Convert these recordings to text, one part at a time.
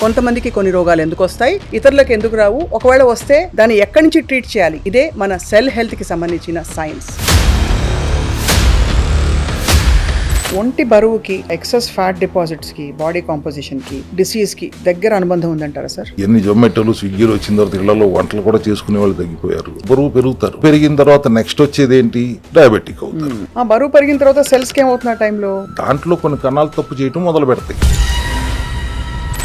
కొంతమందికి కొన్ని రోగాలు ఎందుకు వస్తాయి, ఇతరులకు ఎందుకు రావు, ఒకవేళ వస్తే దాన్ని ఎక్కడి నుంచి ట్రీట్ చేయాలి, ఇదే మన సెల్ హెల్త్ కి సంబంధించిన సైన్స్. ఒంటి బరువుకి, ఎక్సెస్ ఫ్యాట్ డిపాజిట్స్ కి, బాడీ కాంపోజిషన్ కి, డిసీజ్ కి దగ్గర అనుబంధం ఉందంటారా సార్? ఎన్ని జొమాటోలు, స్విగ్గీలు వచ్చిన తర్వాత ఇళ్లలో వంటలు కూడా చేసుకునే వాళ్ళు తగ్గిపోయారు. బరువు పెరుగుతారు. పెరిగిన తర్వాత నెక్స్ట్ వచ్చేది ఏంటి? డయాబెటిక్ అవుతారు. ఆ బరువు పెరిగిన తర్వాత సెల్స్ కి ఏమవుతున్న టైంలో దాంట్లో కొన్ని కణాలు తప్పు చేయటం మొదలు పెడతాయి.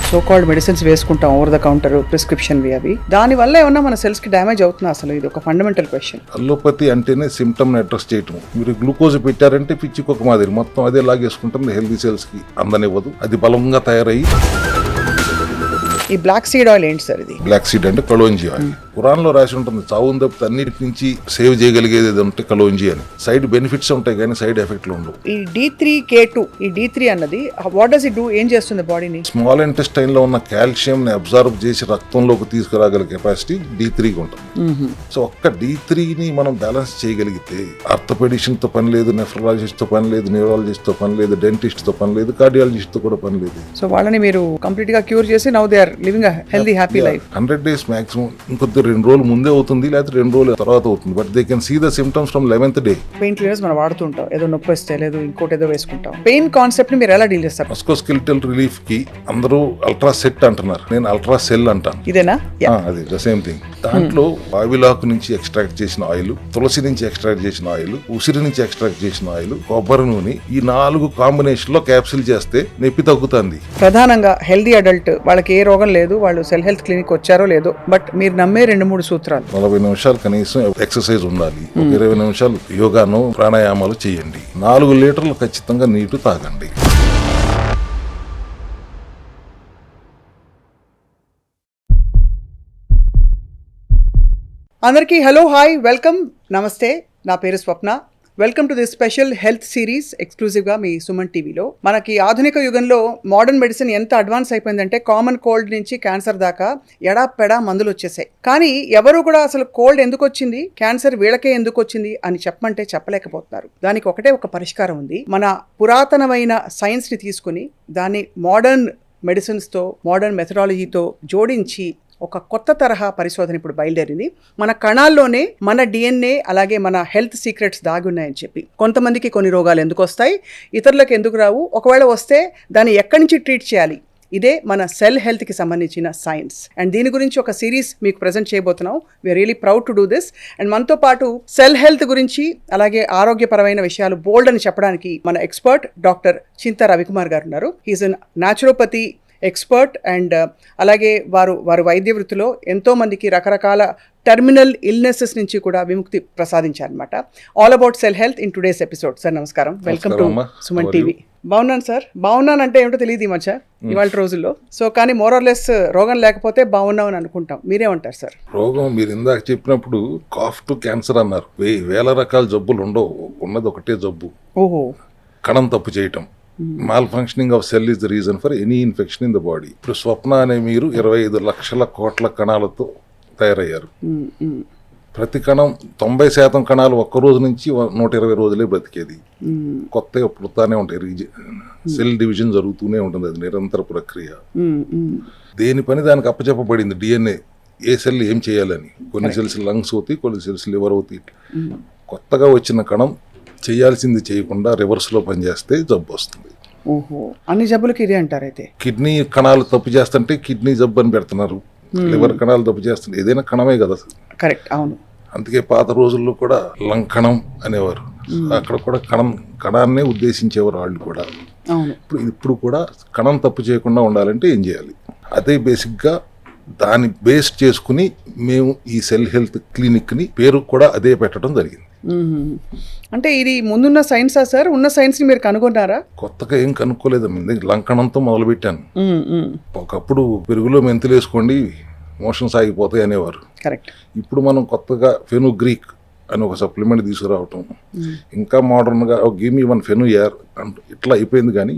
సో కాల్డ్ మెడిసిన్స్ వేసుకుంటాం, ఓవర్ ద కౌంటర్ ప్రిస్క్రిప్షన్ అవి, దాని వల్ల ఏమన్నా మన సెల్స్ కి డ్యామేజ్ అవుతున్నా? అసలు ఇది ఒక ఫండమెంటల్ క్వశ్చన్. అల్లోపతి అంటేనే సిమ్టమ్ ని అడ్రస్ చేయటం. మీరు గ్లూకోజ్ పెట్టారంటే పిచ్చికొక మాదిరి మొత్తం అదే లాగేసుకుంటుంది. హెల్తీ సెల్స్ కి అందనివ్వదు. అది బలంగా తయారయ్యి. ఈ బ్లాక్ సీడ్ ఆయిల్ ఏంటి సార్? ఇది బ్లాక్ సీడ్ అంటే కలోంజీ ఆయిల్. ఖురాన్లో రాసి ఉంటుంది, చావుని తప్పితే అన్నిటి నుంచి సేవ్ చేయగలిగేది ఏదంటే కలోంజీ అని. సైడ్ బెనిఫిట్స్ ఉంటాయి కానీ సైడ్ ఎఫెక్ట్లు ఉండవు. ఈ D3K2, ఈ D3 అన్నది వాట్ డస్ ఇట్ డూ? ఏం చేస్తుంది బాడీని? స్మాల్ ఇంటెస్టైన్ లో ఉన్న కాల్షియం ని అబ్జర్వ్ చేసి రక్తంలోకి తీసుకురాగల కెపాసిటీ D3కి ఉంటుంది. సో ఒక్క D3ని మనం బ్యాలెన్స్ చేయగలిగితే ఆర్థోపెడిషన్ తో పని లేదు, నెఫ్రాలజిస్ట్ తో పని లేదు, న్యూరాలజిస్ట్ తో పని లేదు, డెంటిస్ట్ తో పని లేదు, కార్డియాలజిస్ట్ తో కూడా పని లేదు. సో వాళ్ళని మీరు కంప్లీట్ గా క్యూర్ చేసి now they are living healthy happy life. 100 days maximum. ఇంకొద్ది 2 రోజులు ముందే అవుతుంది, లేకపోతే 2 రోజుల తర్వాత అవుతుంది. But they can see the symptoms from 11th day. Pain clears మనం వాడుతుంటాం, ఏదో నొప్పి వస్తే లేదు ఇంకోటి ఏదో వేసుకుంటాం. పెయిన్ కాన్సెప్ట్ ని మీరు ఎలా డీల్ చేస్తారు? మస్కోస్కెలిటల్ రిలీఫ్ కి అందరూ అల్ట్రా సెట్ అంటున్నారు, నేను అల్ట్రా సెల్ అంటాను. ఇదేనా? అది ద సేమ్ థింగ్. దాంట్లో వావిలాకు నుంచి ఎక్స్ట్రాక్ట్ చేసిన ఆయిల్, తులసి నుంచి ఎక్స్ట్రాక్ట్ చేసిన ఆయిల్, ఉసిరి నుంచి ఎక్స్ట్రాక్ట్ చేసిన ఆయిల్, కొబ్బరి నూనె, ఈ 4 కాంబినేషన్ లో క్యాప్సిల్ చేస్తే నొప్పి తగ్గుతుంది. ప్రధానంగా హెల్దీ అడల్ట్ వాళ్ళకి ఏ రోగం లేదు, వాళ్ళు సెల్ హెల్త్ క్లినిక్ వచ్చారో లేదో, బట్ మీరు నమ్మే 2-3 సూత్రాలు. 40 నిమిషాలు కనీసం ఎక్సర్సైజ్ ఉండాలి. 20 నిమిషాలు యోగాను, ప్రాణాయామాలు చేయండి. 4 లీటర్లు ఖచ్చితంగా నీరు తాగండి. అందరికీ హలో, హాయ్, వెల్కమ్, నమస్తే. నా పేరు Swapna. Welcome to this special health series ఎక్స్క్లూజివ్గా మీ సుమన్ టీవీలో. మనకి ఆధునిక యుగంలో మోడర్న్ మెడిసిన్ ఎంత అడ్వాన్స్ అయిపోయిందంటే కామన్ కోల్డ్ నుంచి క్యాన్సర్ దాకా ఎడాపెడా మందులు వచ్చేసాయి. కానీ ఎవరు కూడా అసలు కోల్డ్ ఎందుకు వచ్చింది, క్యాన్సర్ వీళ్ళకే ఎందుకు వచ్చింది అని చెప్పమంటే చెప్పలేకపోతున్నారు. దానికి ఒకటే ఒక పరిష్కారం ఉంది. మన పురాతనమైన సైన్స్ని తీసుకుని దాన్ని మోడర్న్ మెడిసిన్స్తో, మోడర్న్ మెథడాలజీతో జోడించి ఒక కొత్త తరహా పరిశోధన ఇప్పుడు బయలుదేరింది. మన కణాల్లోనే మన DNA అలాగే మన హెల్త్ సీక్రెట్స్ దాగి ఉన్నాయని చెప్పి. కొంతమందికి కొన్ని రోగాలు ఎందుకు వస్తాయి, ఇతరులకు ఎందుకు రావు, ఒకవేళ వస్తే దాన్ని ఎక్కడి నుంచి ట్రీట్ చేయాలి, ఇదే మన సెల్ హెల్త్కి సంబంధించిన సైన్స్. అండ్ దీని గురించి ఒక సిరీస్ మీకు ప్రజెంట్ చేయబోతున్నాం. We are really proud to do this. And మనతో పాటు సెల్ హెల్త్ గురించి అలాగే ఆరోగ్యపరమైన విషయాలు బోల్డ్ అని చెప్పడానికి మన ఎక్స్పర్ట్ డాక్టర్ చింతా రవికుమార్ గారు ఉన్నారు. He is an naturopathy expert and అలాగే వారు వైద్య వృత్తిలో ఎంతో మందికి రకరకాల టెర్మినల్ ఇల్నెసెస్ నుంచి కూడా విముక్తి ప్రసాదించారనమాట. All about cell health in today's episode. Sir నమస్కారం, వెల్కమ్ టు సుమన్ టీవీ. బాగున్నాను సార్. బాగున్నానంటే ఏమిటో తెలియదు ఈ మధ్య ఇవాళ రోజుల్లో. సో కానీ మోర్ ఆర్ లెస్ రోగం లేకపోతే బాగున్నాం అని అనుకుంటాం. మీరేమంటారు సార్? రోగం మీరు ఇందాక చెప్పినప్పుడు కాఫ్ టు క్యాన్సర్ అన్నారు. వేల రకాల జబ్బులు ఉండవు, ఉన్నది ఒకటే జబ్బు. ఓహో. కణం తప్పు చేయటం. Mall functioning of cell is the reason for any infection in the body. ఇప్పుడు స్వప్న అనే మీరు 25 లక్షల కోట్ల కణాలతో తయారయ్యారు. ప్రతి కణం 90% కణాలు ఒక్క రోజు నుంచి 120 రోజులే బ్రతికేది. కొత్తగా పుడతానే ఉంటాయి. సెల్ డివిజన్ జరుగుతూనే ఉంటుంది, అది నిరంతర ప్రక్రియ. దేని పని దానికి అప్పచెప్పబడింది. DNA ఏ సెల్ ఏం చేయాలని. కొన్ని సెల్స్ లంగ్స్ అవుతాయి, కొన్ని సెల్స్ లివర్ అవుతాయి. కొత్తగా వచ్చిన కణం చేయాల్సింది చేయకుండా రివర్స్ లో పనిచేస్తే జబ్బు వస్తుంది. ఓహో, అన్ని జబ్బులకి ఇదే అంటారు. అయితే కిడ్నీ కణాలు తప్పు చేస్తుంటే కిడ్నీ జబ్బు అని పెడుతున్నారు. లివర్ కణాలు తప్పు చేస్తుంటే ఏదైనా కణమే కదా. కరెక్ట్, అవును. అందుకే పాత రోజుల్లో కూడా లంగ్ కణం అనేవారు. అక్కడ కూడా కణాన్నే ఉద్దేశించేవారు వాళ్ళు కూడా. ఇప్పుడు కూడా కణం తప్పు చేయకుండా ఉండాలంటే ఏం చేయాలి, అదే బేసిక్ గా దాన్ని బేస్ చేసుకుని మేము ఈ సెల్ హెల్త్ క్లినిక్ ని పేరు కూడా అదే పెట్టడం జరిగింది. అంటే ఇది ముందున్న సైన్సా సార్? ఉన్న సైన్స్ ని మీరు కనుగొన్నారా? కొత్తగా ఏం కనుక్కోలేదు. లంకణంతో మొదలు పెట్టాను. ఒకప్పుడు పెరుగులో మెంతులు వేసుకోండి మోషన్స్ ఆగిపోతాయి అనేవారు. కరెక్ట్. ఇప్పుడు మనం కొత్తగా ఫెనుగ్రీక్ అని ఒక సప్లిమెంట్ తీసుకురావటం, ఇంకా మోడర్న్ గా గివ్ మీ వన్ ఫెనుయార్ ఇట్లా అయిపోయింది. కానీ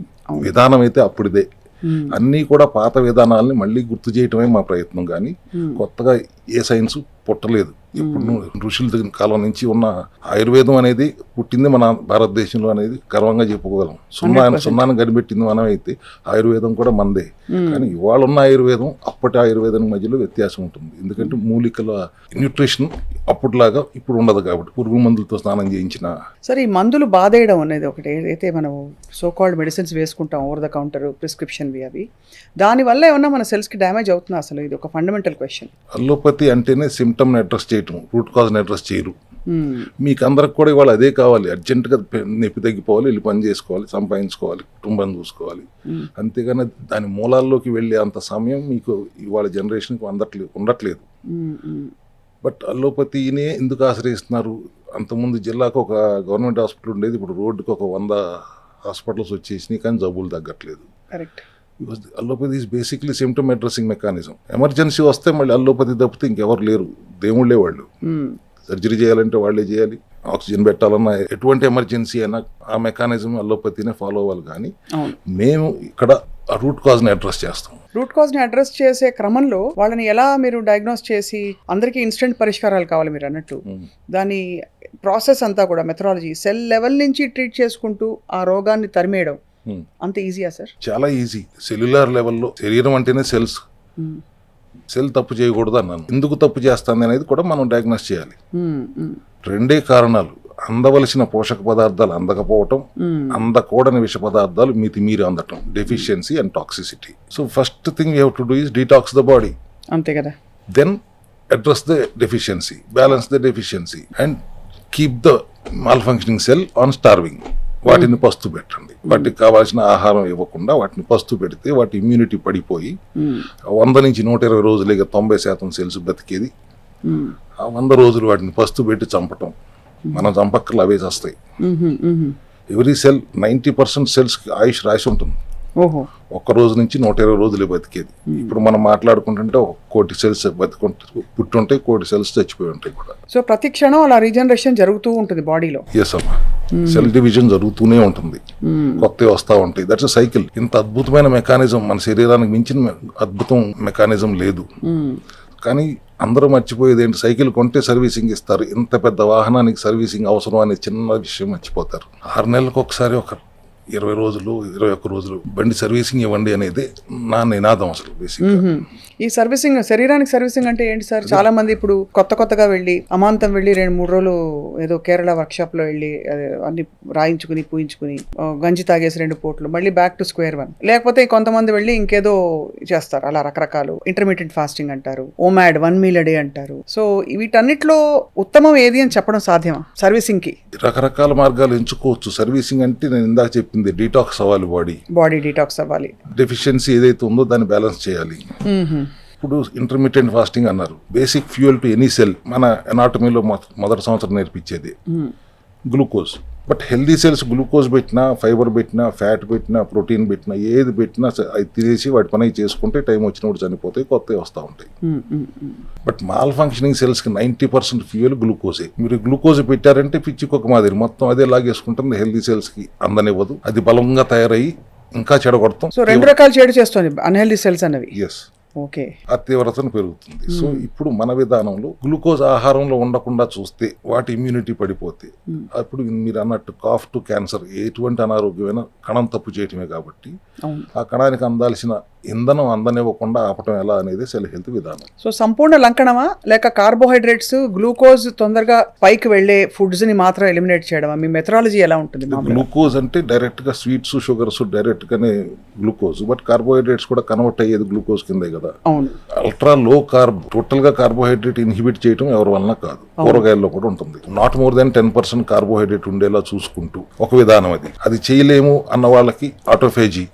విధానం అయితే అప్పుడుదే. అన్నీ కూడా పాత విధానాలని మళ్ళీ గుర్తు చేయటమే మా ప్రయత్నం. కానీ కొత్తగా ఏ సైన్స్ పుట్టలేదు. ఇప్పుడు ఋషుల దగ్గర కాలం నుంచి ఉన్న ఆయుర్వేదం అనేది పుట్టింది మన భారతదేశంలో అనేది గర్వంగా చెప్పుకోగలం. సున్నాను కనిపెట్టింది మనం అయితే ఆయుర్వేదం కూడా మనదే. కానీ ఇవాళ ఉన్న ఆయుర్వేదం అప్పటి ఆయుర్వేదం మధ్యలో వ్యత్యాసం ఉంటుంది. ఎందుకంటే మూలికల న్యూట్రిషన్ అప్పటిలాగా ఇప్పుడు ఉండదు కాబట్టి పురుగు మందులతో స్నానం చేయించిన. సరే, ఈ మందులు బాధేయడం అనేది ఒకటి ఏదైతే మనం సోకాల్డ్ మెడిసిన్స్ వేసుకుంటాం ఓవర్ ద కౌంటర్ ప్రిస్క్రిప్షన్వి, అవి దానివల్ల ఏమన్నా మన సెల్స్కి డ్యామేజ్ అవుతుందా? అసలు ఇది ఒక ఫండమెంటల్ క్వశ్చన్. అల్లోపతి అంటేనే సిమ్టమ్ని అడ్రస్ చేయటం, రూట్ కాజ్ని అడ్రస్ చేయరు. మీకు అందరికి కూడా ఇవాళ అదే కావాలి, అర్జెంటుగా నొప్పి తగ్గిపోవాలి, వెళ్ళి పని చేసుకోవాలి, సంపాదించుకోవాలి, కుటుంబాన్ని చూసుకోవాలి. అంతేగాని దాని మూలాల్లోకి వెళ్ళే అంత సమయం మీకు ఇవాళ జనరేషన్కి ఉండట్లేదు. బట్ అల్లోపతినే ఎందుకు ఆశ్రయిస్తున్నారు? అంతకుముందు జిల్లాకు ఒక గవర్నమెంట్ హాస్పిటల్ ఉండేది, ఇప్పుడు రోడ్డుకి ఒక 100 హాస్పిటల్స్ వచ్చేసినాయి, కానీ జబ్బులు తగ్గట్లేదు. Correct. Allopathy is basically symptom addressing mechanism. Emergency వస్తే మళ్ళీ అల్లోపతి తప్పితే ఇంకెవరు లేరు, దేవుళ్ళే వాళ్ళు. సర్జరీ చేయాలంటే వాళ్ళే చేయాలి, ఆక్సిజన్ పెట్టాలన్నా ఎటువంటి ఎమర్జెన్సీ అయినా ఆ మెకానిజం అల్లోపతినే ఫాలో అవ్వాలి. కానీ మేము ఇక్కడ రూట్ కాజ్ని అడ్రస్ చేస్తాం. రూట్ కాజ్ని అడ్రస్ చేసే క్రమంలో వాళ్ళని ఎలా మీరు డయాగ్నోస్ చేసి, అందరికీ ఇన్స్టెంట్ పరిష్కారాలు కావాలి మీరు అన్నట్టు, దాని ప్రాసెస్ అంతా కూడా మెథడాలజీ సెల్ లెవెల్ నుంచి ట్రీట్ చేసుకుంటూ ఆ రోగాన్ని తరిమేయడం అంత ఈజీయా సార్? చాలా ఈజీ. సెల్యులార్ లెవెల్లో శరీరం అంటేనే సెల్స్. సెల్ తప్పు చేయకూడదు అన్నాను. ఎందుకు తప్పు చేస్తుంది అనేది కూడా మనం డయాగ్నోస్ చేయాలి. రెండే కారణాలు: అందవలసిన పోషక పదార్థాలు అందకపోవటం, అందకూడని విష పదార్థాలు మీరు అందటం, deficiency and toxicity. So first thing you have to do is detox the body. అంతే కదా. Then address the deficiency, balance the deficiency and keep the malfunctioning cell on starving. వాటిని పస్తు పెట్టండి. వాటికి కావాల్సిన ఆహారం ఇవ్వకుండా వాటిని పస్తు పెడితే వాటి ఇమ్యూనిటీ పడిపోయి 100 నుంచి 120 రోజులుగా 90% సెల్స్ బతికేది. ఆ 100 రోజులు వాటిని పస్తు పెట్టి చంపటం, మనం చంపక్కర్లు అవే చేస్తాయి. ఎవ్రీ సెల్ 90% సెల్స్కి ఆయుష్ రాసి ఉంటుంది. ఒక్క రోజు నుంచి 120 రోజులే బతికేది. ఇప్పుడు మనం మాట్లాడుకుంటుంటే 1 కోటి సెల్స్ పుట్టుంటాయి, 1 కోటి సెల్స్ చచ్చిపోయి ఉంటాయి కూడా. సో ప్రతి క్షణం అలా రీజనరేషన్ జరుగుతూ ఉంటుంది బాడీలో. ఎస్ అమ్మా, సెల్ డివిజన్ జరుగుతూనే ఉంటుంది, కొత్తవి వస్తూ ఉంటాయి. That's cycle. ఇంత అద్భుతమైన మెకానిజం మన శరీరానికి మించిన అద్భుతం మెకానిజం లేదు. కానీ అందరూ మర్చిపోయేది ఏంటి? సైకిల్ కొంటే సర్వీసింగ్ ఇస్తారు. ఇంత పెద్ద వాహనానికి సర్వీసింగ్ అవసరం అనే చిన్న విషయం మర్చిపోతారు. 6 నెలలకు ఒకసారి ఒక 20 రోజులు 21 రోజులు బండి సర్వీసింగ్ ఇవ్వండి అనేది నా నినాదం అసలు బేసిక్. ఈ సర్వీసింగ్, శరీరానికి సర్వీసింగ్ అంటే ఏంటి సార్? చాలా మంది ఇప్పుడు కొత్తగా వెళ్ళి అమాంతం వెళ్ళి 2-3 రోజులు ఏదో కేరళ వర్క్షాప్ లో వెళ్ళి అన్ని రాయించుకుని పూయించుకుని గంజి తాగేసి 2 పూటలు మళ్ళీ బ్యాక్ టు స్క్వేర్ వన్. లేకపోతే కొంతమంది వెళ్ళి ఇంకేదో చేస్తారు, అలా రకరకాలు ఇంటర్మీడియట్ ఫాస్టింగ్ అంటారు, ఓమాడ్ 1 మీల్ a day అంటారు. సో వీటన్నిటిలో ఉత్తమం ఏది అని చెప్పడం సాధ్యమా? సర్వీసింగ్ కి రకరకాల మార్గాలు ఎంచుకోవచ్చు. సర్వీసింగ్ అంటే నేను ఇందాక చెప్పింది డీటాక్స్ అవ్వాలి, బాడీ డీటాక్స్ అవ్వాలి. డెఫిషియన్సీ ఏదైతే ఉందో దాన్ని బ్యాలెన్స్ చేయాలి. ఇప్పుడు ఇంటర్మీడియట్ ఫాస్టింగ్ అన్నారు. Basic fuel to any cell మన ఎనాటమీలో మొదటి సంవత్సరం నేర్పించేది glucose. But healthy cells glucose పెట్టినా, ఫైబర్ పెట్టినా, ఫ్యాట్ పెట్టినా, ప్రోటీన్ పెట్టినా, ఏది పెట్టినా అది తినేసి వాటి పని చేసుకుంటే టైం వచ్చినప్పుడు చనిపోతాయి, కొత్తవి వస్తూ ఉంటాయి. బట్ మాల్ ఫంక్షనింగ్ సెల్స్కి 90% ఫ్యూయల్ గ్లూకోజే. మీరు గ్లూకోజ్ పెట్టారంటే పిచ్చికొక మాదిరి మొత్తం అదే లాగేసుకుంటుంది, హెల్దీ సెల్స్కి అందనివ్వదు. అది బలంగా తయారయ్యి ఇంకా చెడగొడతాం. సో 2 రకాల చెడు చేస్తుంది అన్హెల్దీ సెల్స్ అన్నవి. ఎస్, ఓకే, ఆ తీవ్రతను పెరుగుతుంది. సో ఇప్పుడు మన విధానంలో గ్లూకోజ్ ఆహారంలో ఉండకుండా చూస్తే వాటి ఇమ్యూనిటీ పడిపోతే, అప్పుడు మీరు అన్నట్టు కాఫ్ టు క్యాన్సర్ ఎటువంటి అనారోగ్యమైన కణం తప్పు చేయటమే. కాబట్టి ఆ కణానికి అందాల్సిన ఇంధనం అందనివ్వకుండా ఆపటం ఎలా అనేది సెల్ హెల్త్ విధానం. సో సంపూర్ణ లంకణమా, లేక కార్బోహైడ్రేట్స్ గ్లూకోజ్ తొందరగా పైకి వెళ్లే ఫుడ్స్ ని మాత్రం ఎలిమినేట్ చేయడమా? మీ మెథడాలజీ ఎలా ఉంటుంది? గ్లూకోజ్ అంటే డైరెక్ట్ గా స్వీట్స్, షుగర్స్ డైరెక్ట్ గానే గ్లూకోజ్. బట్ కార్బోహైడ్రేట్స్ కూడా కన్వర్ట్ అయ్యేది గ్లూకోజ్ కిందే కదా. అవును. అల్ట్రా లో కార్బ్, టోటల్ గా కార్బోహైడ్రేట్ ఇన్హిబిట్ చేయడం ఎవరి వలన కాదు. కూరగాయల్లో కూడా ఉంటుంది. నాట్ మోర్ దాన్ 10% కార్బోహైడ్రేట్ ఉండేలా చూసుకుంటూ ఒక విధానం. అది చేయలేము అన్న వాళ్ళకి ఆటోఫేజీ.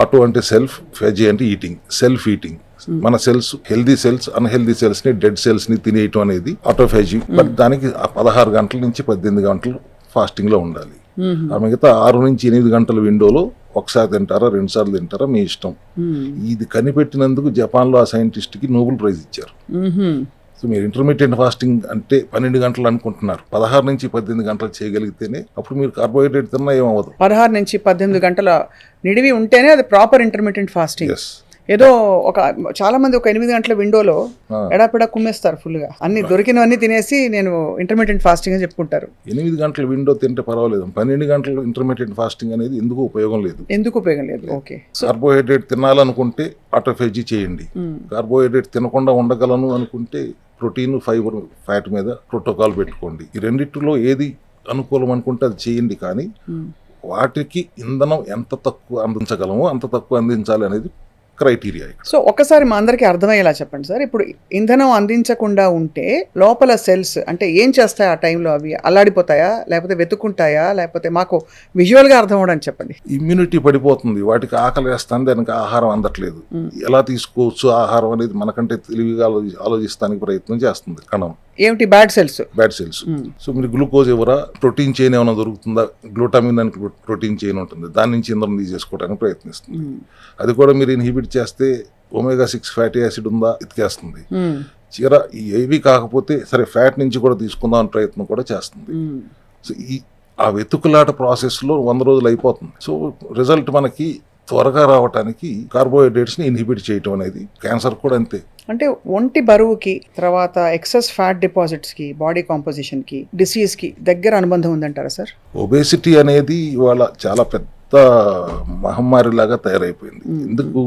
ఆటో అంటే సెల్ఫ్, ఫేజీ అంటే ఈటింగ్, సెల్ఫ్ ఈటింగ్. మన cells, healthy cells unhealthy cells ని, డెడ్ సెల్స్ ని తినేయటం అనేది ఆటోఫేజీ. బట్ దానికి 16 గంటల నుంచి 18 గంటలు ఫాస్టింగ్ లో ఉండాలి. ఆ మిగతా 6 నుంచి 8 గంటల విండోలో ఒకసారి తింటారా, 2 సార్లు తింటారా, మీ ఇష్టం. ఇది కనిపెట్టినందుకు జపాన్ లో ఆ సైంటిస్ట్ కి నోబెల్ ప్రైజ్ ఇచ్చారు. సో మీరు ఇంటర్మీడియట్ ఫాస్టింగ్ అంటే 12 గంటలు అనుకుంటున్నారు, 16 నుంచి 18 గంటలు చేయగలిగితేనే అప్పుడు మీరు కార్బోహైడ్రేట్ తిన్నా ఏమవ్వదు. 16 నుంచి 18 గంటల నిడివి ఉంటేనే అది ప్రాపర్ ఇంటర్మీడియట్ ఫాస్టింగ్. ఏదో చాలా మంది ఒక 8 గంటల విండోలో ఎడాపెడా కుమ్మేస్తారు ఫుల్గా, అన్ని దొరికినవన్నీ తినేసి నేను ఇంటర్మీడియట్ ఫాస్టింగ్ అని చెప్పుకుంటారు. 8 గంటల విండో తింటే పర్వాలేదు, 12 గంటలు ఇంటర్మీడియట్ ఫాస్టింగ్ అనేది ఎందుకు ఉపయోగం లేదు. ఓకే. కార్బోహైడ్రేట్ తినాలనుకుంటే ఆటోఫేజీ చేయండి. కార్బోహైడ్రేట్ తినకుండా ఉండగలను అనుకుంటే ప్రోటీన్, ఫైబర్, ఫ్యాట్ మీద ప్రోటోకాల్ పెట్టుకోండి. ఈ రెండిట్లో ఏది అనుకూలం అనుకుంటే అది చేయండి. కానీ వాటికి ఇంధనం ఎంత తక్కువ అందించగలమో అంత తక్కువ అందించాలి అనేది క్రైటీరియా. సో ఒకసారి మా అందరికీ అర్థమయ్యేలా చెప్పండి సార్. ఇప్పుడు ఇంధనం అందించకుండా ఉంటే లోపల సెల్స్ అంటే ఏం చేస్తాయి ఆ టైంలో? అవి అల్లాడిపోతాయా, లేకపోతే వెతుక్కుంటాయా, లేకపోతే మాకు విజువల్గా అర్థం అవ్వడానికి చెప్పండి. ఇమ్యూనిటీ పడిపోతుంది, వాటికి ఆకలి వేస్తాను, దానికి ఆహారం అందట్లేదు. ఎలా తీసుకోవచ్చు ఆహారం అనేది మనకంటే తెలివిగా ఆలోచిస్తానికి ప్రయత్నం చేస్తుంది కణం. ఏమిటి? Bad cells. సో మీరు గ్లూకోజ్ ఎవరా, ప్రోటీన్ చైన్ ఏమైనా దొరుకుతుందా, గ్లూటామిన్ అని ప్రోటీన్ చైన్ ఉంటుంది, దాని నుంచి ఇంధనం తీసేసుకోవడానికి ప్రయత్నిస్తుంది. అది కూడా మీరు ఇన్హిబిట్ చేస్తే omega-6 ఫ్యాటీ యాసిడ్ ఉందా ఎతికేస్తుంది. చీర ఏవి కాకపోతే సరే ఫ్యాట్ నుంచి కూడా తీసుకుందాం అని ప్రయత్నం కూడా చేస్తుంది. సో ఆ వెతుకులాట ప్రాసెస్లో 100 రోజులు అయిపోతుంది. సో రిజల్ట్ మనకి త్వరగా రావడానికి కార్బోహైడ్రేట్స్ని ఇన్హిబిట్ చేయటం అనేది. క్యాన్సర్ కూడా అంతే. అంటే ఒంటి బరువుకి, తర్వాత ఎక్సెస్ ఫ్యాట్ డిపాజిట్స్కి, బాడీ కాంపోజిషన్కి, డిసీజ్కి దగ్గర అనుబంధం ఉందంటారా సార్? ఒబేసిటీ అనేది ఇవాళ చాలా పెద్ద మహమ్మారిలాగా తయారైపోయింది. ఎందుకు?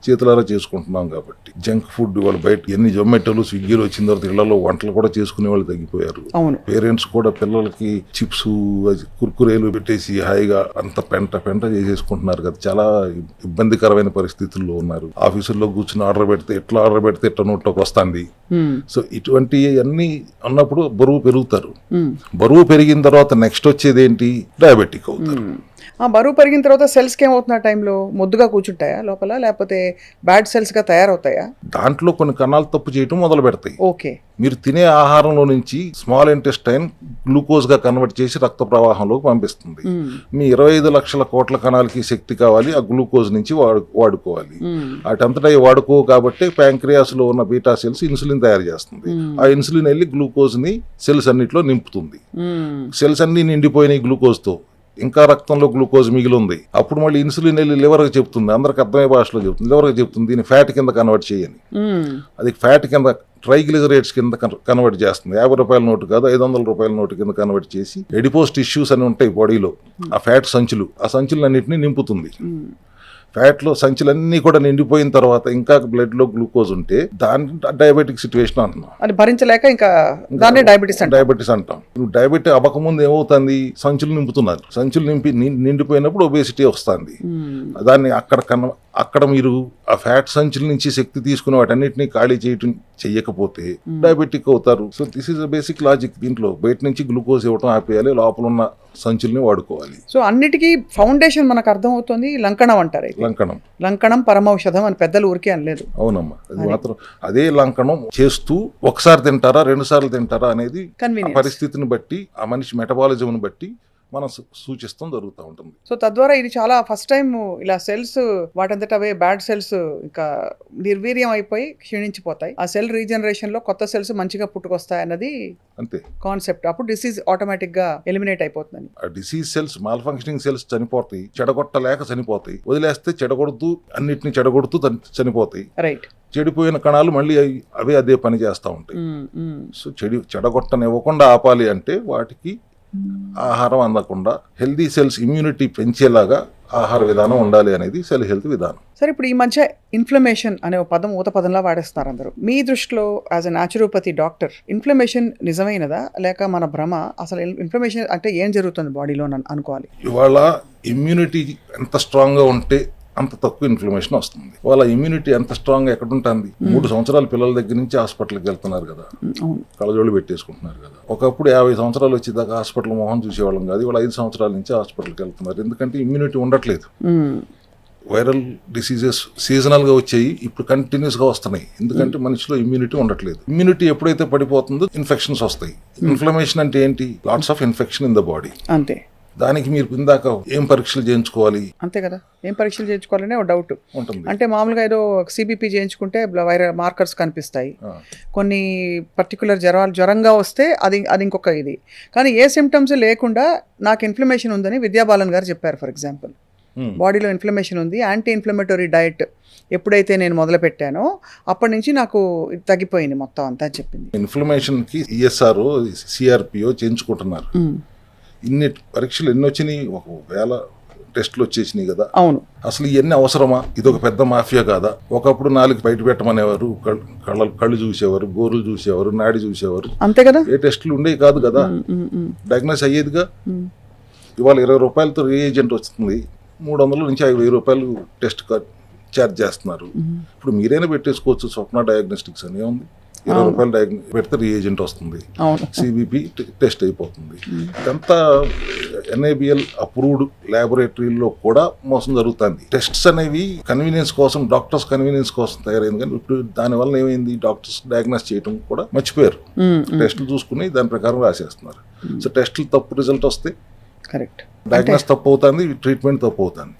చేతులారా చేసుకుంటున్నాం కాబట్టి. జంక్ ఫుడ్ ఇవాళ బయట ఎన్ని జొమాటోలు, స్విగ్గీలు వచ్చిన తర్వాత ఇళ్లలో వంటలు కూడా చేసుకునే వాళ్ళు తగ్గిపోయారు. పేరెంట్స్ కూడా పిల్లలకి చిప్స్, కుర్కురేలు పెట్టేసి హాయిగా అంత పెంట చేసేసుకుంటున్నారు కదా. చాలా ఇబ్బందికరమైన పరిస్థితుల్లో ఉన్నారు. ఆఫీసుల్లో కూర్చుని ఆర్డర్ పెడితే ఎట్లా నోట్లోకి వస్తుంది. సో ఇటువంటి అన్ని ఉన్నప్పుడు బరువు పెరుగుతారు. బరువు పెరిగిన తర్వాత నెక్స్ట్ వచ్చేది ఏంటి? డయాబెటిక్ అవుతారు. బరువు పెరిగిన తర్వాత సెల్స్కి ఏమవుతుంది? ఆ టైంలో మొద్దుగా కూర్చుంటాయా లోపల, లేకపోతే బ్యాడ్ సెల్స్గా తయారవుతాయా? దాంట్లో కొన్ని కణాలు తప్పు చేయటం మొదలు పెడతాయి. ఓకే. మీరు తినే ఆహారంలో నుంచి స్మాల్ ఇంటెస్టైన్ గ్లూకోజ్గా కన్వర్ట్ చేసి రక్త ప్రవాహంలోకి పంపిస్తుంది. మీ 25 లక్షల కోట్ల కణాలకి శక్తి కావాలి, ఆ గ్లూకోజ్ నుంచి వాడుకోవాలి. వాటంతటా వాడుకో కాబట్టి ప్యాంక్రియాస్లో ఉన్న బీటా సెల్స్ ఇన్సులిన్ తయారు చేస్తుంది. ఆ ఇన్సులిన్ వెళ్ళి గ్లూకోజ్ని సెల్స్ అన్నిట్లో నింపుతుంది. సెల్స్ అన్ని నిండిపోయినాయి గ్లూకోజ్తో, ఇంకా రక్తంలో గ్లూకోజ్ మిగిలి ఉంది. అప్పుడు మళ్ళీ ఇన్సులిన్ వెళ్ళి లివర్కి చెప్తుంది, అందరికి అర్థమయ్యే భాషలో చెప్తుంది, లివర్కి చెప్తుంది దీన్ని ఫ్యాట్ కింద కన్వర్ట్ చేయని. అది ఫ్యాట్ కింద, ట్రైగ్లిజరైడ్స్ కింద కన్వర్ట్ చేస్తుంది. 50 రూపాయల నోటు కాదు, 500 రూపాయల నోటు కింద కన్వర్ట్ చేసి ఎడిపోస్ టిష్యూస్ అని ఉంటాయి బాడీలో, ఆ ఫ్యాట్ సంచులు, ఆ సంచులన్నింటినీ నింపుతుంది. ఫ్యాట్లో సంచులన్నీ కూడా నిండిపోయిన తర్వాత ఇంకా బ్లడ్లో గ్లూకోజ్ ఉంటే దాన్ని డయాబెటిక్ సిచ్యువేషన్ అంటున్నాం. అది భరించలేక ఇంకా దాన్ని డయాబెటిస్ అంటాం. డయాబెటిక్ అవ్వకముందు ఏమవుతుంది? సంచులు నింపుతున్నారు. సంచులు నిండిపోయినప్పుడు ఒబేసిటీ వస్తుంది. దాన్ని అక్కడ మీరు ఆ ఫ్యాట్ సంచుల నుంచి శక్తి తీసుకుని వాటన్నిటిని ఖాళీ చెయ్యకపోతే డయాబెటిక్ అవుతారు. So this is a basic logic. దీంట్లో బయట నుంచి గ్లూకోజ్ ఇవ్వడం ఆపేయాలి, లోపల ఉన్న సంచుల్ని వాడుకోవాలి. సో అన్నిటికీ ఫౌండేషన్ మనకు అర్థం అవుతుంది లంకణం అంటారు. లంకణం పరమౌషధం అని పెద్దలు ఊరికే అనలేదు. అవునమ్మా, అది మాత్రం అదే లంకణం చేస్తూ ఒకసారి తింటారా 2 సార్లు తింటారా అనేది పరిస్థితిని బట్టి, ఆ మనిషి మెటబాలిజంని బట్టి మనం సూచిస్తాం జరుగుతూ ఉంటుంది. సో తద్వారా ఇది చాలా ఫస్ట్ టైం ఇలా సెల్స్ వాటంతట అవే బ్యాడ్ సెల్స్ ఇంకా నిర్వీర్యం అయిపోయి క్షీణించిపోతాయి. ఆ సెల్ రీజనరేషన్ లో కొత్త సెల్స్ మంచిగా పుట్టుకొస్తాయి అన్నది అంతే కాన్సెప్ట్. అప్పుడు డిసీజ్ ఆటోమేటిక్ గా ఎలిమినేట్ అయిపోతుంది. ఆ disease cells, mall functioning cells చనిపోతాయి, చెడగొట్టలేక చనిపోతాయి. వదిలేస్తే అన్నిటిని చెడగొడుతూ చనిపోతాయి. రైట్. చెడిపోయిన కణాలు మళ్ళీ అదే పని చేస్తూ ఉంటాయి. సో చెడగొట్టనివ్వకుండా ఆపాలి అంటే వాటికి ఆహారం అందకుండా హెల్దీ సెల్స్ ఇమ్యూనిటీ పెంచేలాగా ఆహార విధానం ఉండాలి అనేది సెల్ హెల్త్ విధానం. సరే, ఇప్పుడు ఈ మధ్య ఇన్ఫ్లమేషన్ అనే పదం ఊత పదంలా వాడేస్తున్నారు అందరూ. మీ దృష్టిలో as a naturopathy doctor inflammation నిజమైనదా లేక మన భ్రమ? అసలు ఇన్ఫ్లమేషన్ అంటే ఏం జరుగుతుంది బాడీలో అనుకోవాలి? ఇవాళ ఇమ్యూనిటీ ఎంత స్ట్రాంగ్గా ఉంటే అంత తక్కువ ఇన్ఫ్లమేషన్ వస్తుంది. వాళ్ళ ఇమ్యూనిటీ ఎంత స్ట్రాంగ్ ఎక్కడ ఉంటుంది? 3 సంవత్సరాల పిల్లల దగ్గర నుంచి హాస్పిటల్కి వెళ్తున్నారు కదా, కళ్ళజోళ్ళు పెట్టేసుకుంటున్నారు కదా. ఒకప్పుడు 50 సంవత్సరాలు వచ్చేదాకా హాస్పిటల్ మొహం చూసేవాళ్ళం కాదు, ఇవాళ 5 సంవత్సరాల నుంచి హాస్పిటల్కి వెళ్తున్నారు. ఎందుకంటే ఇమ్యూనిటీ ఉండట్లేదు. వైరల్ డిసీజెస్ సీజనల్గా వచ్చాయి, ఇప్పుడు కంటిన్యూస్గా వస్తున్నాయి. ఎందుకంటే మనిషిలో ఇమ్యూనిటీ ఉండట్లేదు. ఇమ్యూనిటీ ఎప్పుడైతే పడిపోతుందో ఇన్ఫెక్షన్స్ వస్తాయి. ఇన్ఫ్లమేషన్ అంటే ఏంటి? Lots of infection in the body. అంతే. దానికి మీరు ఇందాక ఏం పరీక్షలు చేయించుకోవాలి? అంతే కదా, ఏం పరీక్షలు చేయించుకోవాలనే ఒక డౌట్ ఉంటుంది. అంటే మామూలుగా ఏదో సిబిపి చేయించుకుంటే వైరల్ మార్కర్స్ కనిపిస్తాయి. కొన్ని పర్టికులర్ జ్వరంగా వస్తే అది ఇంకొక ఇది. కానీ ఏ సిమ్టమ్స్ లేకుండా నాకు ఇన్ఫ్లమేషన్ ఉందని విద్యాబాలన్ గారు చెప్పారు ఫర్ ఎగ్జాంపుల్. బాడీలో ఇన్ఫ్లమేషన్ ఉంది, యాంటీ ఇన్ఫ్లమేటరీ డయట్ ఎప్పుడైతే నేను మొదలు పెట్టానో అప్పటి నుంచి నాకు ఇది తగ్గిపోయింది మొత్తం అంతా అని చెప్పింది. ఇన్ఫ్లమేషన్కి ఈఎస్ఆర్ సిఆర్పిఓ చేయించుకుంటున్నారు. ఇన్ని పరీక్షలు ఎన్ని వచ్చినాయి, 1000 టెస్టులు వచ్చేసినాయి కదా. అవును. అసలు ఇవన్నీ అవసరమా? ఇది ఒక పెద్ద మాఫియా కాదా? ఒకప్పుడు 4 బయట పెట్టమనేవారు, కళ్ళు చూసేవారు, గోర్లు చూసేవారు, నాడి చూసేవారు, అంతే కదా. ఏ టెస్టులు ఉండేవి కాదు కదా, డయాగ్నోస్ అయ్యేదిగా. ఇవాళ 20 రూపాయలతో రియేజెంట్ వస్తుంది, 300 నుంచి 5,000 రూపాయలు టెస్ట్ ఛార్జ్ చేస్తున్నారు. ఇప్పుడు మీరైనా పెట్టేసుకోవచ్చు స్వప్న డయాగ్నోస్టిక్స్ అని ఉంది. 20 రూపాయలు పెడితే రియేజెంట్ వస్తుంది, సిబిపి టెస్ట్ అయిపోతుంది. ఇదంతా NABL అప్రూవ్డ్ ల్యాబొరేటరీలో కూడా మోసం జరుగుతుంది. టెస్ట్స్ అనేవి కన్వీనియన్స్ కోసం, డాక్టర్స్ కన్వీనియన్స్ కోసం తయారైంది. కానీ ఇప్పుడు దానివల్ల ఏమైంది, డాక్టర్స్ డయాగ్నోస్ చేయడం కూడా మర్చిపోయారు. టెస్టులు చూసుకుని దాని ప్రకారం రాసేస్తున్నారు. సో టెస్టులు తప్పు రిజల్ట్ వస్తే కరెక్ట్, డయాగ్నోస్ తప్పు అవుతుంది, ట్రీట్మెంట్ తప్పు అవుతుంది.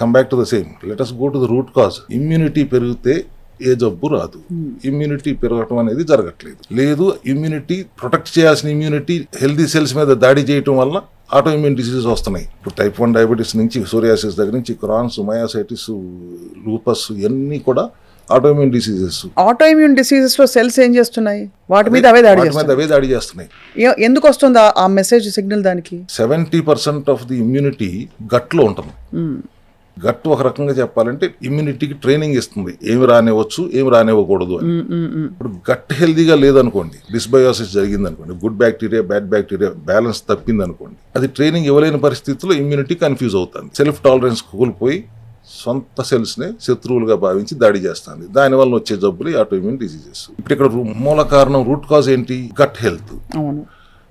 Come back to the same, let us go to the root cause. Immunity పెరిగితే ఏ జబ్బు రాదు. ఇమ్యూనిటీ పెరగటం అనేది జరగట్లేదు. లేదు, ఇమ్యూనిటీ ప్రొటెక్ట్ చేయాల్సిన ఇమ్యూనిటీ హెల్దీ సెల్స్ మీద దాడి చేయటం వల్ల ఆటో ఇమ్యూన్ డిసీజెస్ వస్తున్నాయి. ఇప్పుడు type 1 డయాబెటీస్ నుంచి, సోరియాసిస్ దగ్గర నుంచి, క్రాన్స్, మయాసైటిస్, లూపస్, ఇవన్నీ కూడా auto immune diseases. Auto immune diseases లో సెల్స్ ఏం చేస్తున్నాయి, వాటి మీద అవే దాడి చేస్తున్నాయి. ఎందుకు వస్తుంది ఆ మెసేజ్ సిగ్నల్? దానికి 70% ఆఫ్ ది ఇమ్యూనిటీ గట్లో ఉంటుంది. గట్ ఒక రకంగా చెప్పాలంటే ఇమ్యూనిటీకి ట్రైనింగ్ ఇస్తుంది, ఏమి రానివ్వచ్చు, ఏమి రానివ్వకూడదు అని. ఇప్పుడు గట్ హెల్దీగా లేదనుకోండి, డిస్బయోసిస్ జరిగింది అనుకోండి, good bacteria bad bacteria balance తప్పింది అనుకోండి, అది ట్రైనింగ్ ఇవ్వలేని పరిస్థితుల్లో ఇమ్యూనిటీ కన్ఫ్యూజ్ అవుతుంది. సెల్ఫ్ టాలరెన్స్ కోల్పోయి సొంత సెల్స్నే శత్రువులుగా భావించి దాడి చేస్తుంది. దానివల్ల వచ్చే జబ్బులు ఆటో ఇమ్యూన్ డిసీజెస్. ఇప్పుడు ఇక్కడ మూల కారణం, రూట్ కాజ్ ఏంటి? Gut health.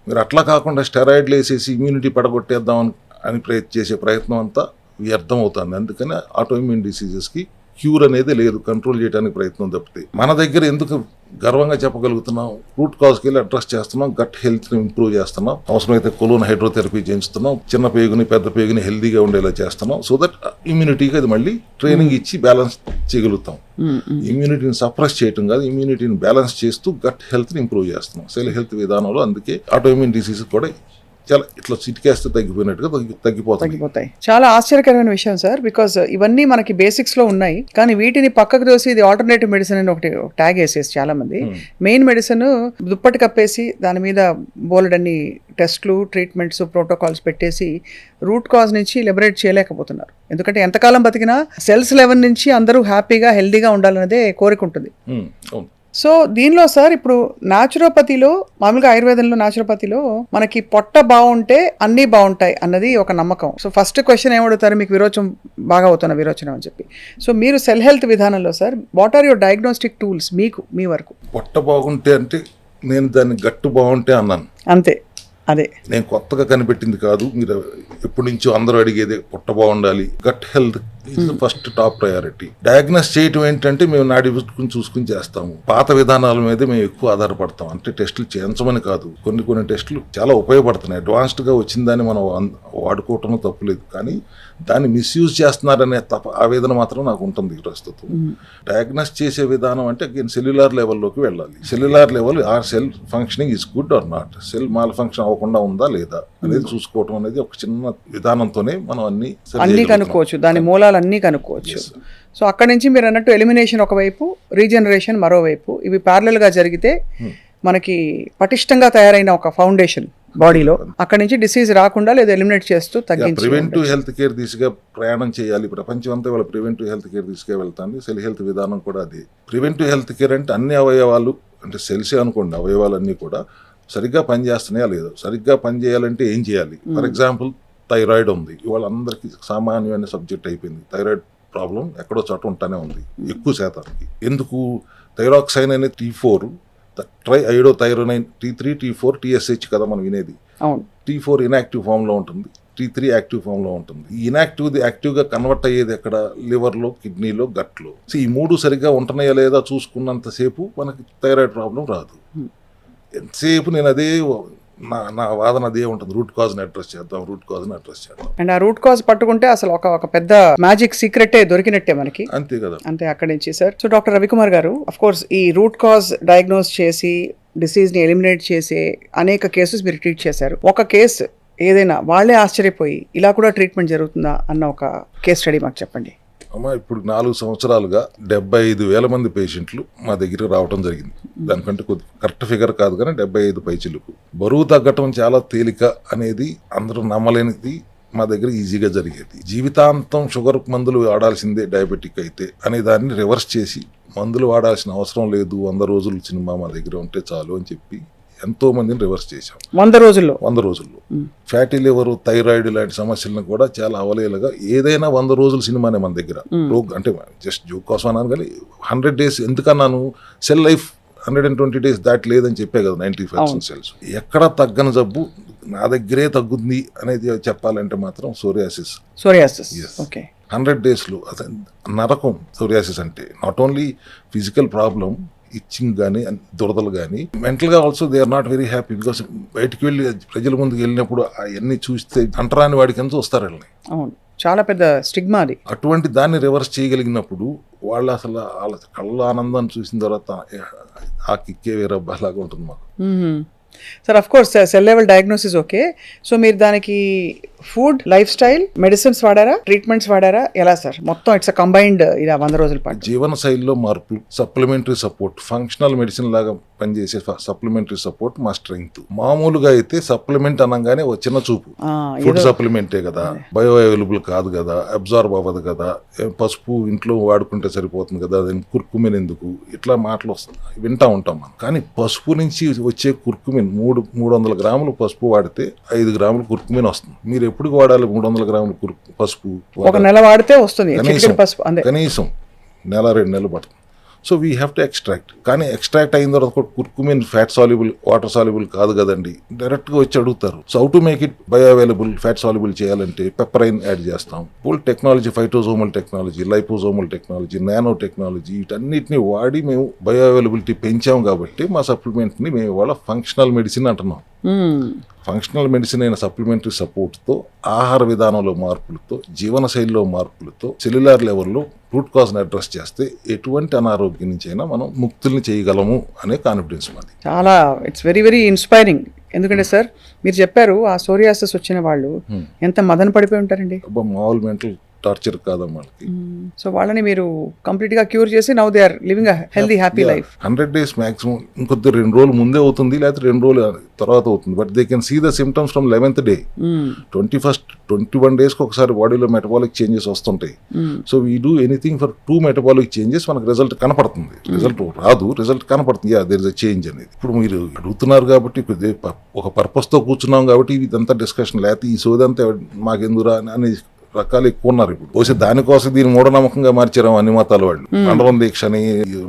మీరు అట్లా కాకుండా స్టెరాయిడ్లు వేసేసి ఇమ్యూనిటీ పడగొట్టేద్దాం అని చేసే ప్రయత్నం అంతా వ్యర్థం అవుతుంది. అందుకని ఆటో ఇమ్యూన్ డిసీజెస్కి క్యూర్ అనేది లేదు, కంట్రోల్ చేయడానికి ప్రయత్నం తప్పితే. మన దగ్గర ఎందుకు గర్వంగా చెప్పగలుగుతున్నాం, రూట్ కాజ్కి వెళ్ళి అడ్రస్ చేస్తున్నాం, గట్ హెల్త్ని ఇంప్రూవ్ చేస్తున్నాం, అవసరమైతే కొలోన్ హైడ్రోథెరపీ చేస్తున్నాం, చిన్న పేగుని పెద్ద పేగుని హెల్దీగా ఉండేలా చేస్తున్నాం. సో దట్ ఇమ్యూనిటీకి అది మళ్ళీ ట్రైనింగ్ ఇచ్చి బ్యాలెన్స్ చేయగలుగుతాం. ఇమ్యూనిటీని సప్రెస్ చేయటం కాదు, ఇమ్యూనిటీని బ్యాలెన్స్ చేస్తూ గట్ హెల్త్ని ఇంప్రూవ్ చేస్తున్నాం సెల్ హెల్త్ విధానంలో. అందుకే ఆటో ఇమ్యూన్ డిసీజ్ కూడా చాలా ఇట్లా చిటికేస్తే తగ్గిపోయినట్టుగా తగ్గిపోతాయి. చాలా ఆశ్చర్యకరమైన విషయం సార్, బికాస్ ఇవన్నీ మనకి బేసిక్స్ లో ఉన్నాయి, కానీ వీటిని పక్కకు దోసి ఇది ఆల్టర్నేటివ్ మెడిసిన్ అని ఒకటి ట్యాగ్ వేసేసి చాలా మంది మెయిన్ మెడిసిన్ దుప్పటి కప్పేసి దాని మీద బోలెడన్ని టెస్ట్లు, ట్రీట్మెంట్స్, ప్రోటోకాల్స్ పెట్టేసి రూట్ కాజ్ నుంచి లిబరేట్ చేయలేకపోతున్నారు. ఎందుకంటే ఎంతకాలం బతికినా సెల్స్ లెవెల్ నుంచి అందరూ హ్యాపీగా హెల్దీగా ఉండాలనేదే కోరిక ఉంటుంది. సో దీనిలో సార్ ఇప్పుడు న్యాచురోపతిలో, మామూలుగా ఆయుర్వేదంలో న్యాచురోపతిలో మనకి పొట్ట బాగుంటే అన్నీ బాగుంటాయి అన్నది ఒక నమ్మకం. సో ఫస్ట్ క్వశ్చన్ ఏమడుగుతారు, మీకు విరోచనం బాగా అవుతున్న విరోచనం అని చెప్పి. సో మీరు సెల్ హెల్త్ విధానంలో sir what are your diagnostic tools మీకు మీ వరకు? పొట్ట బాగుంటే అంటే నేను దాన్ని గట్టు బాగుంటే అన్నాను అంతే. అదే నేను కొత్తగా కనిపెట్టింది కాదు, మీరు ఎప్పటి నుంచో అందరూ అడిగేదే పొట్ట బాగుండాలి. Gut health is first top priority. Diagnose చేయటం ఏంటంటే మేము నాడి చూసుకుని చేస్తాము. పాత విధానాల మీద మేము ఎక్కువ ఆధారపడతాం. అంటే టెస్టులు చేయించమని కాదు, కొన్ని టెస్టులు చాలా ఉపయోగపడుతున్నాయి. అడ్వాన్స్డ్గా వచ్చిందని మనం వాడుకోవటం తప్పులేదు, కానీ దాన్ని మిస్యూజ్ చేస్తున్నారనే ఆవేదన మాత్రం నాకు ఉంటుంది ప్రస్తుతం. డయాగ్నోస్ చేసే విధానం అంటే సెల్యులార్ లెవెల్లోకి వెళ్ళాలి. Cellular level or cell functioning is good or not, cell mall function అవ్వకుండా ఉందా లేదా అనేది చూసుకోవటం అనేది ఒక చిన్న విధానంతోనే మనం అన్ని కనుక్కోవచ్చు, దాని మూలాలు అన్నీ కనుక్కోవచ్చు. సో అక్కడి నుంచి మీరు అన్నట్టు ఎలిమినేషన్ ఒకవైపు, రీజనరేషన్ మరోవైపు, ఇవి ప్యారలల్గా జరిగితే మనకి పటిష్టంగా తయారైన ఒక ఫౌండేషన్ బాడీలో, అక్కడి నుంచి డిసీజ్ రాకుండా లేదా ఎలిమినేట్ చేస్తూ తగ్గించి ప్రివెంటివ్ హెల్త్ కేర్ దిశగా ప్రయాణం చేయాలి. ప్రపంచం అంతా వాళ్ళ ప్రివెంటివ్ హెల్త్ కేర్ దిశగా వెళ్తాంది. సెల్ హెల్త్ విధానం కూడా అది. ప్రివెంటివ్ హెల్త్ కేర్ అంటే అన్ని అవయవాలు, అంటే సెల్సే అనుకోండి, అవయవాలన్నీ కూడా సరిగ్గా పనిచేస్తున్నాయా లేదా, సరిగ్గా పనిచేయాలంటే ఏం చేయాలి. ఫర్ ఎగ్జాంపుల్ థైరాయిడ్ ఉంది, ఇవాళ అందరికీ సామాన్యమైన సబ్జెక్ట్ అయిపోయింది. థైరాయిడ్ ప్రాబ్లం ఎక్కడో చోట ఉంటానే ఉంది ఎక్కువ శాతానికి. ఎందుకు? థైరాక్సైన్ అనే T4, try ఐడోథైరోనైన్, T3, T4, TSH కదా మనం వినేది. T4 ఇన్యాక్టివ్ ఫామ్లో ఉంటుంది, T3 యాక్టివ్ ఫామ్లో ఉంటుంది. ఈ ఇన్యాక్టివ్ది యాక్టివ్గా కన్వర్ట్ అయ్యేది ఎక్కడ? లివర్లో, కిడ్నీలో, గట్లో. సో ఈ మూడు సరిగ్గా ఉంటున్నాయా లేదా చూసుకున్నంతసేపు మనకి థైరాయిడ్ ప్రాబ్లం రాదు. ఎంతసేపు నేను అదే నా వాదన అదే ఉంటుంది, రూట్ కాజ్ని అడ్రస్ చేద్దాం, రూట్ కాజ్ని అడ్రస్ చేద్దాం. అండ్ ఆ రూట్ కాజ్ పట్టుకుంటే అసలు ఒక పెద్ద మ్యాజిక్ సీక్రెటే దొరికినట్టే మనకి, అంతే కదా. అంటే అక్కడి నుంచి సార్. సో డాక్టర్ రవికుమార్ గారు, అఫ్ కోర్స్ ఈ రూట్ కాజ్ డయాగ్నోస్ చేసి డిసీజ్ని ఎలిమినేట్ చేసే అనేక కేసెస్ మీరు ట్రీట్ చేశారు. ఒక కేసు ఏదైనా వాళ్ళే ఆశ్చర్యపోయి ఇలా కూడా ట్రీట్మెంట్ జరుగుతుందా అన్న ఒక కేస్ స్టడీ మాకు చెప్పండి. అమ్మ ఇప్పుడు 4 సంవత్సరాలుగా 75,000 మంది పేషెంట్లు మా దగ్గరికి రావడం జరిగింది. దానికంటే కొద్ది కరెక్ట్ ఫిగర్ కాదు కానీ 75 పైచిలకు. బరువు తగ్గటం చాలా తేలిక అనేది అందరూ నమ్మలేనిది మా దగ్గర ఈజీగా జరిగేది. జీవితాంతం షుగర్ మందులు వాడాల్సిందే డయాబెటిక్ అయితే అనే దాన్ని రివర్స్ చేసి మందులు వాడాల్సిన అవసరం లేదు, 100 రోజులు సినిమా మా దగ్గర ఉంటే చాలు అని చెప్పి ఎంతో మందిని రివర్స్ చేశాం 100 రోజుల్లో. ఫ్యాటీ లివర్, థైరాయిడ్ లాంటి సమస్యలను కూడా చాలా అవలేలుగా ఏదైనా 100 రోజుల సినిమానే మన దగ్గర. అంటే జస్ట్ జోక్ కోసం అన్నాను కానీ 100 days ఎందుకన్నాను, సెల్ లైఫ్ 120 days దాటి లేదని చెప్పే కదా 95% సెల్స్. ఎక్కడ తగ్గని జబ్బు నా దగ్గరే తగ్గుతుంది అనేది చెప్పాలంటే మాత్రం సోరియాసిస్. 100 daysలో నరకం సోరియాసిస్ అంటే. Not only physical problem, itching కానీ దురదలు కానీ, మెంటల్గా also they are not very happy. Because బయటికి వెళ్ళి ప్రజల ముందుకు వెళ్ళినప్పుడు అవన్నీ చూస్తే అంటరాని వాడికి ఎంత వస్తారు వెళ్ళి. అవును, చాలా పెద్ద స్టిగ్మా అది. అటువంటి దాన్ని రివర్స్ చేయగలిగినప్పుడు వాళ్ళు అసలు వాళ్ళ కళ్ళ ఆనందాన్ని చూసిన తర్వాత ఆ కిక్కే వేరే అలాగా ఉంటుంది మాకు. Sir of course cell level diagnosis okay. So మీరు దానికి ఫుడ్, లైఫ్ స్టైల్, మెడిసిన్స్ వాడారా, ట్రీట్మెంట్స్ వాడారా, ఎలా సార్? మొత్తం ఇట్స్ కంబైన్డ్ ఇలా 100 రోజుల పాటు. జీవన శైలిలో మార్పులు, సప్లిమెంటరీ సపోర్ట్, ఫంక్షనల్ మెడిసిన్ లాగా పనిచేసే సప్లిమెంటరీ సపోర్ట్ మా స్ట్రెంగ్త్. మామూలుగా అయితే సప్లిమెంట్ అనగానే ఒక చిన్న చూపు, ఫుడ్ సప్లిమెంటే కదా, బయో అవైలబుల్ కాదు కదా, అబ్జార్బ్ అవ్వదు కదా, పసుపు ఇంట్లో వాడుకుంటే సరిపోతుంది కదా, కుర్కుమిన్ ఎందుకు, ఇట్లా మాటలు వింటా ఉంటాం మనం. కానీ పసుపు నుంచి వచ్చే కుర్కుమిన్ 300 గ్రాములు పసుపు వాడితే 5 గ్రాములు కుర్కుమిన్ వస్తుంది. మీరు ఎప్పుడు వాడాలి 300 గ్రాములు పసుపు? ఒక నెల వాడితే వస్తుంది కనీసం నెల 2 నెలలు పడుతుంది. So we have to extract. కానీ ఎక్స్ట్రాక్ట్ అయిన తర్వాత curcumin fat soluble, water soluble కాదు కదండి, డైరెక్ట్గా వచ్చి అడుగుతారు. So how to make it bioavailable, fat soluble చేయాలంటే పెప్పరైన్ యాడ్ చేస్తాం. Full technology, phytosomal technology, liposomal technology, nano technology, వీటన్నిటిని వాడి మేము బయో అవైలబిలిటీ పెంచాం కాబట్టి మా సప్లిమెంట్ని మేము ఇవాళ ఫంక్షనల్ మెడిసిన్ అంటున్నాం. ఫంక్షనల్ మెడిసిన్ అయిన సప్లిమెంటరీ సపోర్ట్తో, ఆహార విధానంలో మార్పులతో, జీవనశైలిలో మార్పులతో, సెల్యులార్ లెవెల్లో రూట్ కాజ్ని అడ్రస్ చేస్తే ఎటువంటి అనారోగ్యం నుంచి అయినా మనం ముక్తుల్ని చేయగలము అనే కాన్ఫిడెన్స్ మాది. చాలా ఇట్స్ వెరీ వెరీ ఇన్స్పైరింగ్. ఎందుకంటే సార్ మీరు చెప్పారు ఆ సోరియాసిస్ వచ్చిన వాళ్ళు ఎంత మదన పడిపోయి ఉంటారండి. మామూలు మెంటల్ టార్చర్ కాదమ్మా వాళ్ళకి. సో వాళ్ళని మీరు కంప్లీట్ గా క్యూర్ చేసి now they are living a healthy happy life. 100 days maximum, ఇంకొద్ది 2 రోజులు ముందే అవుతుంది, లేకపోతే 2 రోజులు తర్వాత అవుతుంది. But they can see the symptoms from 11th day. 21 days ఒకసారి బాడీలో మెటబాలిక్ చేంజెస్ వస్తుంటాయి. So we do anything for 2 metabolic changes, మనకు రిజల్ట్ కనపడుతుంది. రిజల్ట్ రాదు, రిజల్ట్ కనపడుతుంది, yeah there is a change అనేది. ఇప్పుడు మీరు అడుగుతున్నారు కాబట్టి ఒక పర్పస్తో కూర్చున్నాం కాబట్టి ఇదంతా డిస్కషన్, లేకపోతే ఈ సోదంతా మాకెందురా అని రకాలు ఎక్కువ ఉన్నారు. ఇప్పుడు పోసి దానికోసం దీన్ని మూఢనమ్మకంగా మార్చారు అన్ని మతాల వాళ్ళు. మండలం దీక్ష అని,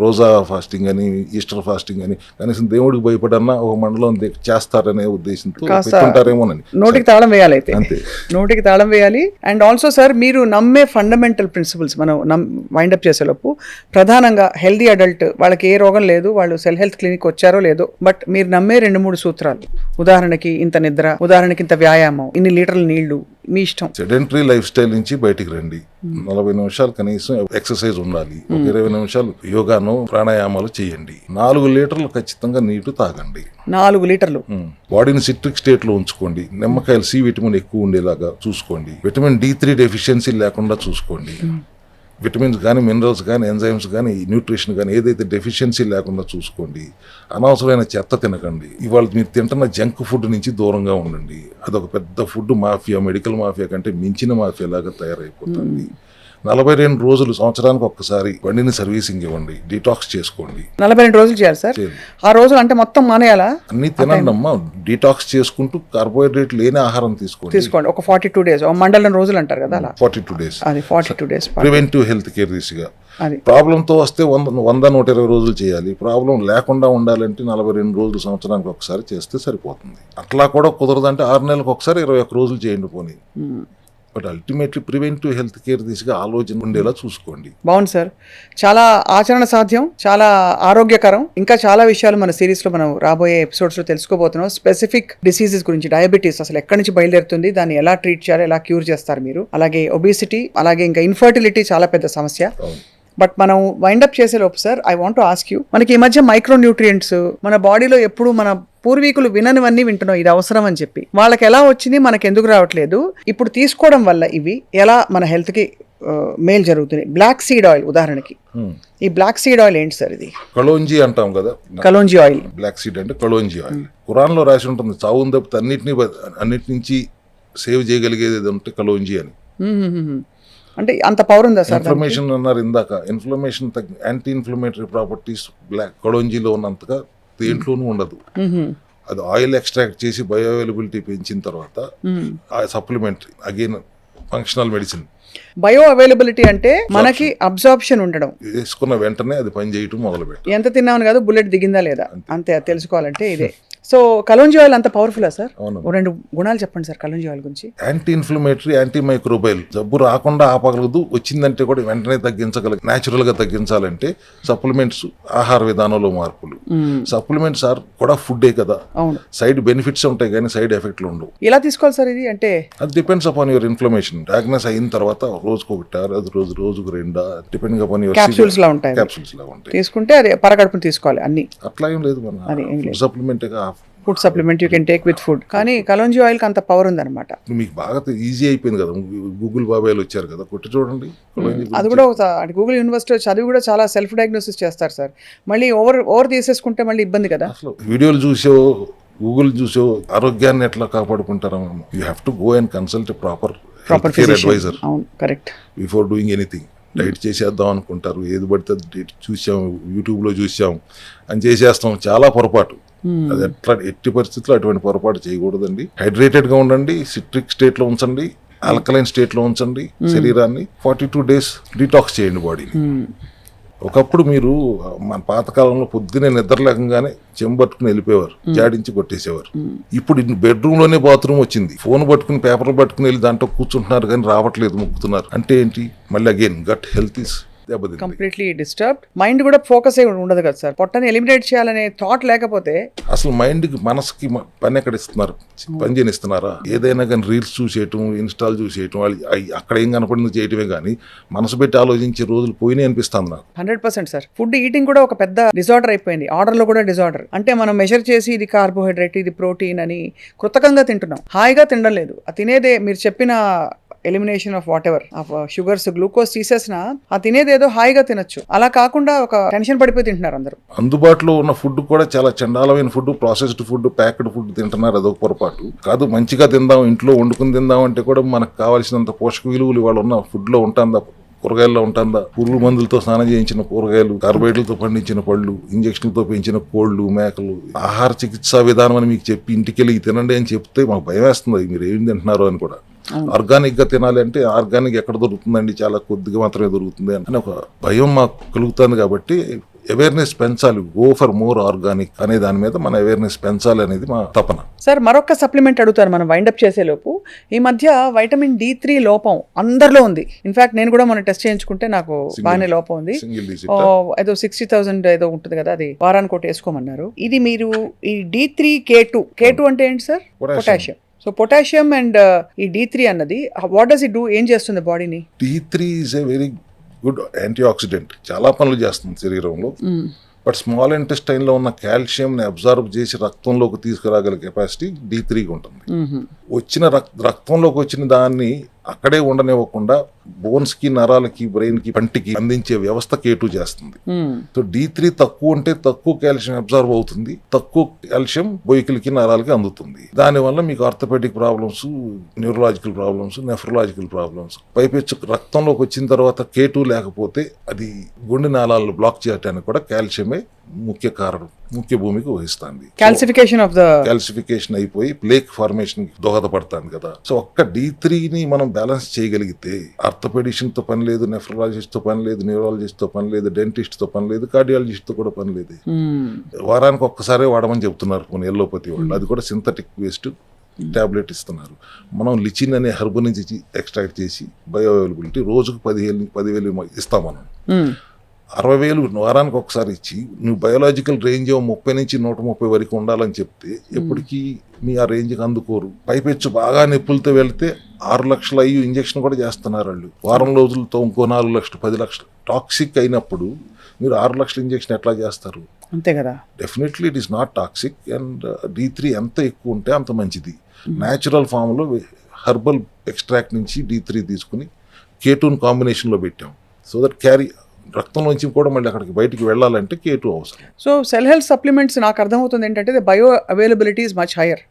రోజా ఫాస్టింగ్ అని, ఈస్టర్ ఫాస్టింగ్ అని, కనీసం దేవుడికి భయపడన్నా ఒక మండలం దీక్ష చేస్తారనే ఉద్దేశంతో పెట్టుకుంటారేమోనని. నోటికి తాళం వేయాలి అయితే, నోటికి తాళం వేయాలి. అండ్ ఆల్సో సార్ మీరు నమ్మే ఫండమెంటల్ ప్రిన్సిపల్స్ మనం వైండప్ చేసేలోపు ప్రధానంగా హెల్దీ అడల్ట్, వాళ్ళకి ఏ రోగం లేదు, వాళ్ళు సెల్ హెల్త్ క్లినిక్ వచ్చారో లేదో, బట్ మీరు నమ్మే 2-3 సూత్రాలు, ఉదాహరణకి ఇంత నిద్ర, ఉదాహరణకి ఇంత వ్యాయామం, ఇన్ని లీటర్ల నీళ్లు, మీ ఇష్టం. సెడెంటరీ లైఫ్ స్టైల్ నుంచి బయటికి రండి. 40 నిమిషాలు కనీసం ఎక్సర్సైజ్ ఉండాలి. 20 నిమిషాలు యోగాను, ప్రాణాయామాలు చేయండి. 4 లీటర్లు ఖచ్చితంగా నీళ్లు తాగండి. 4 లీటర్లు. బాడీని సిట్రిక్ స్టేట్ లో ఉంచుకోండి. నిమ్మకాయలు సి విటమిన్ ఎక్కువ ఉండేలాగా చూసుకోండి. విటమిన్ D3 డెఫిషియన్సీ లేకుండా చూసుకోండి. విటమిన్స్ కానీ, మినరల్స్ కానీ, ఎంజైమ్స్ కానీ, న్యూట్రిషన్ కానీ ఏదైతే డెఫిషియన్సీ లేకుండా చూసుకోండి. అనవసరమైన చెత్త తినకండి. ఇవాళ మీరు తింటున్న జంక్ ఫుడ్ నుంచి దూరంగా ఉండండి. అదొక పెద్ద ఫుడ్ మాఫియా, మెడికల్ మాఫియా కంటే మించిన మాఫియా లాగా తయారైపోతుంది. 42 రోజులు, సంవత్సరానికి ఒక్కసారి బండిని సర్వీసింగ్ ఇవ్వండి. డీటాక్స్ చేసుకోండి. 42 రోజులు చేయాలి సార్? ఆ రోజులు అంటే మొత్తం మానేయాలా? అన్ని తినండి అమ్మా. డీటాక్స్ చేసుకుంటూ కార్బోహైడ్రేట్ లేని ఆహారం తీసుకోండి. ఒక 42 days, మండలం రోజులు అంటారు కదా, అలా 42 days. అది 42 days ప్రివెంటివ్ హెల్త్ కేర్ దిశగా. ప్రాబ్లంతో వస్తే 100-120 రోజులు చేయాలి. ప్రాబ్లం లేకుండా ఉండాలంటే 42 రోజులు, సంవత్సరానికి ఒకసారి చేస్తే సరిపోతుంది. అట్లా కూడా కుదరదంటే 6 నెలలకు ఒకసారి 21 రోజులు చేయండి పోనీ. But ultimately preventive health care దిశగా ఆలోచన ఉండేలా చూసుకోండి. బాగుంది సార్, చాలా ఆచరణ సాధ్యం, చాలా ఆరోగ్యకరం. ఇంకా చాలా విషయాలు మన సిరీస్లో మనం రాబోయే ఎపిసోడ్స్లో తెలుసుకోబోతున్నాం. స్పెసిఫిక్ డిసీజెస్ గురించి, డయాబెటీస్ అసలు ఎక్కడి నుంచి బయలుదేరుతుంది, దాన్ని ఎలా ట్రీట్ చేయాలి, ఎలా క్యూర్ చేస్తారు మీరు, అలాగే ఒబేసిటీ, అలాగే ఇంకా ఇన్ఫర్టిలిటీ చాలా పెద్ద సమస్య. బట్ మనం వైండప్ చేసే లోపు sir I want ask you, మనకి ఈ మధ్య మైక్రో న్యూట్రియంట్స్ మన బాడీలో ఎప్పుడు మన పూర్వీకులు విననివన్నీ వింటున్నాం, ఇది అవసరం అని చెప్పి. వాళ్ళకి ఎలా వచ్చింది, మనకి ఎందుకు రావట్లేదు, ఇప్పుడు తీసుకోవడం వల్ల ఇవి ఎలా మన హెల్త్కి మేలు జరుగుతుంది. బ్లాక్ సీడ్ ఆయిల్ ఉదాహరణకి, ఈ బ్లాక్ సీడ్ ఆయిల్ ఏంటి సార్? ఇది కలోంజీ అంటాం కదా, కలోంజీ ఆయిల్. బ్లాక్ సీడ్ అంటే కలోంజీ ఆయిల్. ఖురాన్లో రాసి ఉంటుంది, చావుని తప్పితే అన్నిటి నుంచి సేవ్ చేయగలిగేది ఏది ఉంటే కలోంజీ అని. అంటే అంత పవర్ ఉందా సార్? ఇన్ఫ్లమేషన్ అన్నారు ఇందాక, inflammation anti inflammatory properties black కలోంజీలో ఉన్నంతగా దేంట్లోనూ ఉండదు. అది ఆయిల్ ఎక్స్ట్రాక్ట్ చేసి బయో అవైలబిలిటీ పెంచిన తర్వాత ఆ supplementary again functional medicine. Bioavailability అంటే మనకి అబ్జార్ప్షన్ ఉండడం, వేసుకున్న వెంటనే అది పని చేయటం మొదలు పెట్టి ఎంత తిన్నామని కాదు, బుల్లెట్ దిగిందా లేదా అంతే. అది తెలుసుకోవాలంటే ఇదే. సో కలోంజీ ఆయిల్ అంత పవర్ఫుల్లా సార్? అవును. 2 గుణాలు చెప్పండి సార్ కలోంజీ ఆయిల్ గురించి. Anti inflammatory, anti microbial. జబ్బు రాకుండా ఆపగలదు, వచ్చిందంటే కూడా వెంటనే తగ్గించగలదు. న్యాచురల్ గా తగ్గించాలంటే సప్లిమెంట్స్, ఆహార విధానంలో మార్పులు. సప్లిమెంట్స్ ఆర్ కూడా ఫుడ్డే కదా, అవును. సైడ్ బెనిఫిట్స్ ఉంటాయి కానీ సైడ్ ఎఫెక్ట్లు ఉండవు. ఎలా తీసుకోవాలి సార్ ఇది? అంటే అది depends upon your inflammation. Diagnose అయిన తర్వాత రోజుకు 1 అది రోజుకు 2 డిపెండింగ్ అపాన్ యువర్ క్యాప్సూల్స్ లా ఉంటాయి. క్యాప్సూల్స్ లా ఉంటాయి. తీసుకుంటే అది పరగడుపుని తీసుకోవాలి అన్ని. అట్లా ఏం లేదు, మన supplement food supplement you can take with food. కానీ కలోంజీ ఆయిల్ కి అంత పవర్ ఉందన్నమాట. మీకు బాగా ఈజీ అయిపోయింది కదా, గూగుల్ బాబాయ్లు వచ్చారు కదా, కొట్టి చూడండి. అది కూడా గూగుల్ యూనివర్సిటీ చదివి కూడా చాలా సెల్ఫ్ డయాగ్నోసిస్ చేస్తారు సార్. మళ్ళీ ఓవర్ తీసేసుకుంటే మళ్ళీ ఇబ్బంది కదా. అసలు వీడియోలు చూసో గూగుల్ చూసో ఆరోగ్యాన్ని ఎట్లా కాపాడుకుంటారు? You have to go and consult proper care advisor correct before doing anything. Diet చేసేద్దాం అనుకుంటారు, ఏది పడితే డైట్ చూసాం, యూట్యూబ్లో చూసాం అని చేసేస్తాం. చాలా పొరపాటు. అది ఎట్టి పరిస్థితుల్లో అటువంటి పొరపాటు చేయకూడదండి. హైడ్రేటెడ్ గా ఉండండి, సిట్రిక్ స్టేట్ లో ఉంచండి, ఆల్కలైన్ స్టేట్ లో ఉంచండి శరీరాన్ని. 42 days డిటాక్స్ చేయండి బాడీని. ఒకప్పుడు మీరు మన పాతకాలంలో పొద్దునే నిద్ర లేకంగానే చెంబట్టుకుని వెళ్ళిపోయేవారు, జాడించి కొట్టేసేవారు. ఇప్పుడు బెడ్రూమ్ లోనే బాత్రూమ్ వచ్చింది, ఫోన్ పట్టుకుని పేపర్లు పట్టుకుని వెళ్ళి దాంట్లో కూర్చుంటున్నారు కానీ రావట్లేదు, ముక్కుతున్నారు. అంటే ఏంటి? మళ్ళీ again gut health is completely disturbed. Mind కూడా ఫోకస్ అయి ఉండదు కదా సార్. పొట్టని ఎలిమినేట్ చేయాలనే థాట్ లేకపోతే అసలు మైండ్ కి మనసుకి పని ఎక్కడ ఇస్తున్నారు? పని చేయనిస్తున్నారా? ఏదైనా కానీ రీల్స్ చూసేయటం, ఇన్స్టాల్ చూసేయటం, అక్కడ ఏం కనపడింది చేయటమే కానీ మనసు పెట్టి ఆలోచించే రోజులు పోయినాయి అనిపిస్తుంది నాకు. 100% సార్. ఫుడ్ ఈటింగ్ కూడా ఒక పెద్ద డిజార్డర్ అయిపోయింది. ఆర్డర్ లో కూడా డిజార్డర్. అంటే మనం మెజర్ చేసి ఇది కార్బోహైడ్రేట్, ఇది ప్రోటీన్ అని కృతకంగా తింటున్నాం, హాయిగా తినడం లేదు. తినేదే మీరు చెప్పిన elimination of what ever of sugars, glucose తీసేసిన ఆ తినేదేదో హాయిగా తినొచ్చు. అలా కాకుండా ఒక టెన్షన్ పడిపోయి తింటున్నారు అందరూ. అందుబాటులో ఉన్న ఫుడ్ కూడా చాలా చండాలమైన food, processed food, packed food తింటున్నారు. అదొక పొరపాటు కాదు. మంచిగా తిందాం, ఇంట్లో వండుకుని తిందాం అంటే కూడా మనకు కావాల్సినంత పోషక విలువలు ఇవాళ ఉన్న ఫుడ్ లో ఉంటుందా? కూరగాయల్లో ఉంటుందా? పురుగు మందులతో స్నానం చేయించిన కూరగాయలు, కార్బోహైడ్రేట్లతో పండించిన పళ్ళు, ఇంజక్షన్లతో పెంచిన కోళ్లు, మేకలు. ఆహార చికిత్సా విధానం అని మీకు చెప్పి ఇంటికెళ్ళి తినండి అని చెప్తే మాకు భయం వేస్తుంది, మీరు ఏం తింటున్నారు అని కూడా. ఆర్గానిక్ గా తినాలి అంటే ఆర్గానిక్ ఎక్కడ దొరుకుతుందండి? చాలా కొద్దిగా మాత్రమే దొరుకుతుంది అని ఒక భయం మాకు కలుగుతుంది. కాబట్టి అవేర్నెస్ పెంచాలి. గో ఫర్ మోర్ ఆర్గానిక్ అనే దాని మీద మన అవేర్నెస్ పెంచాలి అనేది మా తపన. సార్ మరొక సప్లిమెంట్ అడుగుతారు మనం వైండప్ చేసే లోపు. ఈ మధ్య వైటమిన్ D3 లోపం అందరిలో ఉంది. ఇన్ఫాక్ట్ నేను కూడా మనం టెస్ట్ చేయించుకుంటే నాకు బాగానే లోపం ఉంది. ఏదో 60,000 ఏదో ఉంటుంది కదా, అది వారానికి ఒకటి వేసుకోమన్నారు. ఇది మీరు ఈ D3K2 అంటే ఏంటి sir? Potassium. So potassium and ఈ D3 అన్నది వాట్ డస్ ఇట్ డూ? ఏం చేస్తుంది బాడీని? D3 is a very good anti oxidant. చాలా పనులు చేస్తుంది శరీరంలో. బట్ స్మాల్ ఇంటెస్టైన్ లో ఉన్న కాల్షియం ని అబ్జర్వ్ చేసి రక్తంలోకి తీసుకురాగల కెపాసిటీ D3కి ఉంటుంది. వచ్చిన రక్తంలోకి వచ్చిన దాన్ని అక్కడే ఉండనివ్వకుండా బోన్స్ కి, నరాలకి, బ్రెయిన్ కి, పంటికి అందించే వ్యవస్థ K2 చేస్తుంది. సో D3 తక్కువ ఉంటే తక్కువ కాల్షియం అబ్జర్వ్ అవుతుంది, తక్కువ కాల్షియం బొయ్యికలకి, నరాలకి అందుతుంది. దానివల్ల మీకు orthopaedic problems, neurological problems, nephrological problems. పైపెచ్చు రక్తంలోకి వచ్చిన తర్వాత K2 లేకపోతే అది గుండె నాళాలను బ్లాక్ చేయడానికి కూడా కాల్షియమే ముఖ్య కారణం, ముఖ్య భూమికి వహిస్తుంది. కాల్సిఫికేషన్ అయిపోయి ప్లేక్ ఫార్మేషన్ దోహదపడుతుంది కదా. సో ఒక్క D3ని మనం బ్యాలెన్స్ చేయగలిగితే ఆర్థోపెడిషన్ తో పని లేదు, నెఫ్రాలజిస్ట్ తో పని లేదు, న్యూరాలజిస్ట్ తో పని లేదు, డెంటిస్ట్ తో పని లేదు, కార్డియాలజిస్ట్ తో కూడా పని లేదు. వారానికి ఒక్కసారే వాడమని చెప్తున్నారు కొన్ని ఎల్లోపతి వాళ్ళు. అది కూడా సింథటిక్ వేస్ట్ టాబ్లెట్ ఇస్తున్నారు. మనం లిచిన్ అనే హర్బ్ నుంచి ఎక్స్ట్రాక్ట్ చేసి బయో అవైలబిలిటీ రోజుకు 10,000 ఇస్తాం మనం. 60,000 వారానికి ఒకసారి ఇచ్చి నువ్వు బయోలాజికల్ రేంజ్ 30 నుంచి 130 వరకు ఉండాలని చెప్తే ఎప్పటికీ మీ ఆ రేంజ్కి అందుకోరు. పైపెచ్చు బాగా నొప్పులతో వెళ్తే 6 లక్షల అయ్యి ఇంజక్షన్ కూడా చేస్తున్నారు వాళ్ళు. వారం రోజులతో ఇంకో 4 లక్షలు 10 లక్షలు టాక్సిక్ అయినప్పుడు మీరు 6 లక్షల ఇంజక్షన్ ఎట్లా చేస్తారు? అంతే కదా. Definitely it is not toxic. And D3 ఎంత ఎక్కువ ఉంటే అంత మంచిది. న్యాచురల్ ఫామ్లో హెర్బల్ ఎక్స్ట్రాక్ట్ నుంచి D3 తీసుకుని K2 కాంబినేషన్లో పెట్టాం. సో దట్ క్యారీ రక్తంలోంచి కూడా మళ్ళీ అక్కడికి బయటికి వెళ్ళాలంటే K2 అవసరం. సో సెల్ హెల్త్ సప్లిమెంట్స్ నాకు అర్థమవుతుంది ఏంటంటే bioavailability is much higher.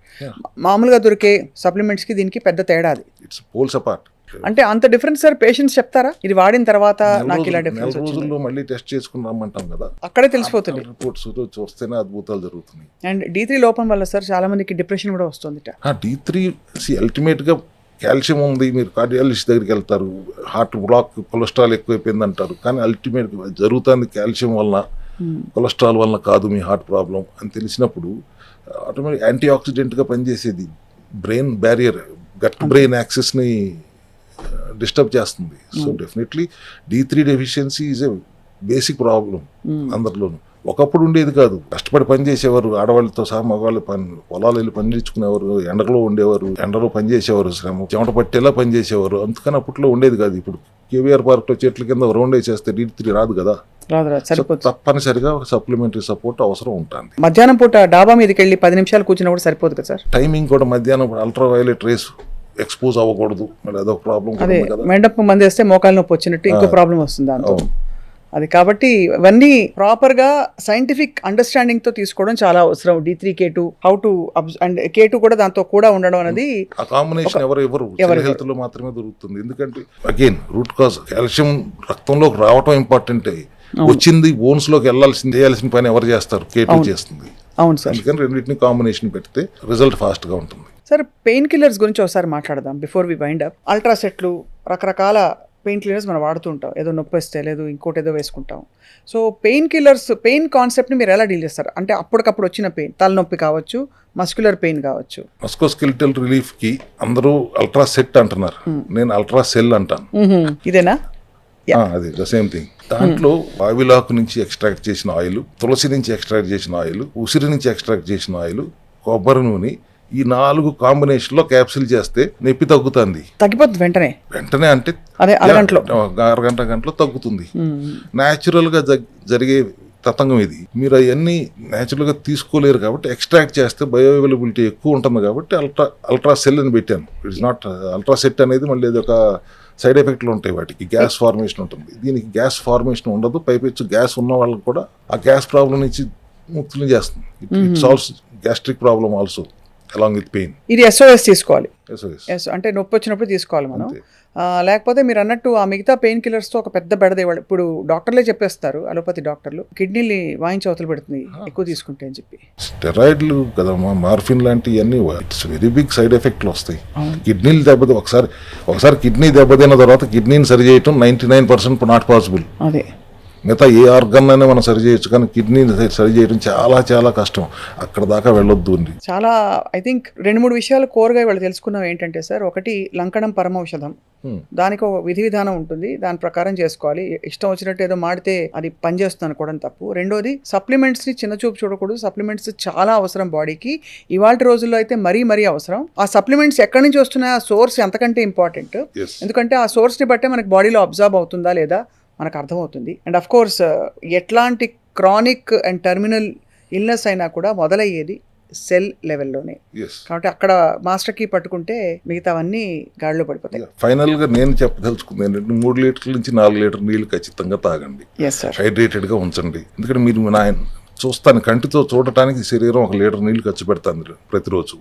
మామూలుగా దొరికే సప్లిమెంట్స్కి దీనికి పెద్ద తేడా అది. It's poles apart. అంటే అంత డిఫరెన్స్ సార్ పేషెంట్స్ చెప్తారా ఇది వాడిన తర్వాత నాకు ఇలా డిఫరెన్స్ వచ్చింది? రోజుల్లో మళ్ళీ టెస్ట్ చేసుకుని రమ్మంటాం కదా, అక్కడే తెలిసిపోతుంది. రిపోర్ట్స్ చూస్తేనే అద్భుతాలు జరుగుతున్నాయి. అండ్ D3 లోపం వల్ల సార్ చాలా మందికి డిప్రెషన్ కూడా వస్తుంది. D3 అల్టిమేట్గా కాల్షియం ఉంది. మీరు కార్డియాలజిస్ట్ దగ్గరికి వెళ్తారు, హార్ట్ బ్లాక్, కొలెస్ట్రాల్ ఎక్కువైపోయింది అంటారు. కానీ అల్టిమేట్గా జరుగుతుంది కాల్షియం వలన, కొలెస్ట్రాల్ వలన కాదు మీ హార్ట్ ప్రాబ్లం అని తెలిసినప్పుడు ఆటోమేటిక్ యాంటీ ఆక్సిడెంట్గా పనిచేసేది బ్రెయిన్ బ్యారియర్, గట్ బ్రెయిన్ యాక్సెస్ని డిస్టర్బ్ చేస్తుంది. So definitely D3 deficiency is a basic problem అందరిలోనూ. ఒకప్పుడు ఉండేది కాదు. కష్టపడి పని చేసేవారు, ఆడవాళ్ళతో సహా మగవాళ్ళు పొలాలు వెళ్ళి పని నేర్చుకునేవారు, ఎండలో ఉండేవారు, ఎండలో పని చేసేవారు, శ్రమ చెమట పట్టేలా పని చేసేవారు. అందుకని అప్పట్లో ఉండేది కాదు. ఇప్పుడు KVR పార్క్లో చెట్ల కింద రౌండ్ వేసేస్తే D3 రాదు కదా. తప్పనిసరిగా సప్లిమెంటరీ సపోర్ట్ అవసరం ఉంటుంది. మధ్యాహ్నం పూట డాబా మీదకి వెళ్ళి 10 నిమిషాలు కూర్చున్నా కూడా సరిపోదు కదా సార్. టైమింగ్ కూడా మధ్యాహ్నం అల్ట్రా వైలెట్ రేస్ ఎక్స్పోజ్ అవ్వకూడదు. మరి అదొక ప్రాబ్లం. అదే మెండప్ మంది వేస్తే మోకాలు నొప్పి వచ్చినట్టు ఇంకో ప్రాబ్లం వస్తుంది దాంతో. అది కాబట్టి ఇవన్నీ ప్రాపర్ గా సైంటిఫిక్ అండర్స్టాండింగ్ తో తీసుకోవడం చాలా అవసరం. D3 K2 how to and K2 కూడా దాంతో కూడా ఉండడం అనేది ఆ కాంబినేషన్ ఎవరు హెల్త్ లో మాత్రమే దొరుకుతుంది. ఎందుకంటే అగైన్ రూట్ కాజ్ కాల్షియం రక్తంలోకి రావటం ఇంపార్టెంట్. వచ్చింది బోన్స్ లోకి వెళ్ళాల్సింది, చేయాల్సిన పని ఎవరు చేస్తారు? K2 చేస్తుంది. అవును సార్. అందుకని రెండింటిని కాంబినేషన్ పెడితే రిజల్ట్ ఫాస్ట్ గా ఉంటుంది. సార్ పెయిన్ కిల్లర్స్ గురించి ఒకసారి మాట్లాడదాం బిఫోర్ వి వైండ్ అప్. అల్ట్రాసెట్లు, రకరకాల పెయిన్ కిల్లర్స్ మనం వాడుతూ ఉంటాం. ఏదో నొప్పి వస్తే లేదు ఇంకోటి ఏదో వేసుకుంటాం. సో పెయిన్ కిల్లర్స్, పెయిన్ కాన్సెప్ట్ని మీరు ఎలా డీల్ చేస్తారు? అంటే అప్పటికప్పుడు వచ్చిన పెయిన్, తలనొప్పి కావచ్చు, మస్క్యులర్ పెయిన్ కావచ్చు. మస్కోస్కెలిటల్ రిలీఫ్ కి అందరూ అల్ట్రా సెట్ అంటున్నారు, నేను అల్ట్రా సెల్ అంటాను. ఇదేనా? అది ద సేమ్ థింగ్. దాంట్లో వావిలాకు నుంచి ఎక్స్ట్రాక్ట్ చేసిన ఆయిల్, తులసి నుంచి ఎక్స్ట్రాక్ట్ చేసిన ఆయిల్, ఉసిరి నుంచి ఎక్స్ట్రాక్ట్ చేసిన ఆయిల్, కొబ్బరి నూనె, ఈ 4 కాంబినేషన్ లో క్యాప్సిల్ చేస్తే నొప్పి తగ్గుతుంది. తగ్గిపోతుంది వెంటనే అంటే అరగంటలో తగ్గుతుంది. న్యాచురల్ గా జరిగే తతంగం ఇది. మీరు అవన్నీ న్యాచురల్ గా తీసుకోలేరు కాబట్టి ఎక్స్ట్రాక్ట్ చేస్తే బయో అవైలబిలిటీ ఎక్కువ ఉంటుంది కాబట్టి అల్ట్రా సెల్ అని పెట్టాను. ఇట్స్ నాట్ అల్ట్రా సెట్ అనేది మళ్ళీ అది ఒక సైడ్ ఎఫెక్ట్లు ఉంటాయి. వాటికి గ్యాస్ ఫార్మేషన్ ఉంటుంది, దీనికి గ్యాస్ ఫార్మేషన్ ఉండదు. పైపెచ్చు గ్యాస్ ఉన్న వాళ్ళకి కూడా ఆ గ్యాస్ ప్రాబ్లం నుంచి ముక్తులు చేస్తుంది. It solves gastric problem also along with pain. ఇది SOS తీసుకోవాలి. అంటే నొప్పి వచ్చినప్పుడు తీసుకోవాలి మనం. లేకపోతే మీరు అన్నట్టు ఆ మిగతా పెయిన్ కిల్లర్స్తో ఒక పెద్ద బెడదేవాడు. ఇప్పుడు డాక్టర్లే చెప్పేస్తారు, అలోపతి డాక్టర్లు, కిడ్నీని వాయించి అవతలు పెడుతుంది ఎక్కువ తీసుకుంటే అని చెప్పి. స్టెరాయిడ్లు కదమ్మా, మార్ఫిన్ లాంటివన్నీ ఇట్స్ వెరీ బిగ్ సైడ్ ఎఫెక్ట్లు వస్తాయి. కిడ్నీలు ఒకసారి కిడ్నీ దెబ్బతిన్న తర్వాత కిడ్నీని సరి చేయటం 99% నాట్ పాసిబుల్. అదే మిగతా ఏ ఆర్గన్ అయినా మనం సరి చేయొచ్చు, కానీ కిడ్నీని సరి చేయడం చాలా చాలా కష్టం. అక్కడ దాకా వెళ్ళొద్దు అండి. చాలా ఐ థింక్ 2-3 విషయాలు కోరగా వాళ్ళు తెలుసుకున్నాం. ఏంటంటే సార్, ఒకటి లంకణం పరమౌషధం, దానికి ఒక విధి విధానం ఉంటుంది, దాని ప్రకారం చేసుకోవాలి. ఇష్టం వచ్చినట్టు ఏదో మాడితే అది పనిచేస్తుంది అనుకోవడం తప్పు. రెండోది సప్లిమెంట్స్ని చిన్న చూపు చూడకూడదు. సప్లిమెంట్స్ చాలా అవసరం బాడీకి. ఇవాళ రోజుల్లో అయితే మరీ అవసరం. ఆ సప్లిమెంట్స్ ఎక్కడి నుంచి వస్తున్నాయి, ఆ సోర్స్ ఎంతకంటే ఇంపార్టెంట్. ఎందుకంటే ఆ సోర్స్ని బట్టే మనకి బాడీలో అబ్జర్వ్ అవుతుందా లేదా మనకు అర్థమవుతుంది. అండ్ అఫ్ కోర్స్ ఎట్లాంటి క్రానిక్ అండ్ టర్మినల్ ఇల్నెస్ అయినా కూడా మొదలయ్యేది సెల్ లెవెల్లోనే. కాబట్టి అక్కడ మాస్టర్ కీ పట్టుకుంటే మిగతావన్నీ గాడిలో పడిపోతాయి. ఫైనల్ గా నేను చెప్పదలుచుకుంది ఏంటంటే 3 లీటర్ల నుంచి 4 లీటర్ నీళ్లు ఖచ్చితంగా తాగండి. హైడ్రేటెడ్ గా ఉంచండి. ఎందుకంటే మీరు చూస్తాను, కంటితో చూడటానికి శరీరం 1 లీటర్ నీళ్లు ఖర్చు పెడుతుంది ప్రతిరోజు.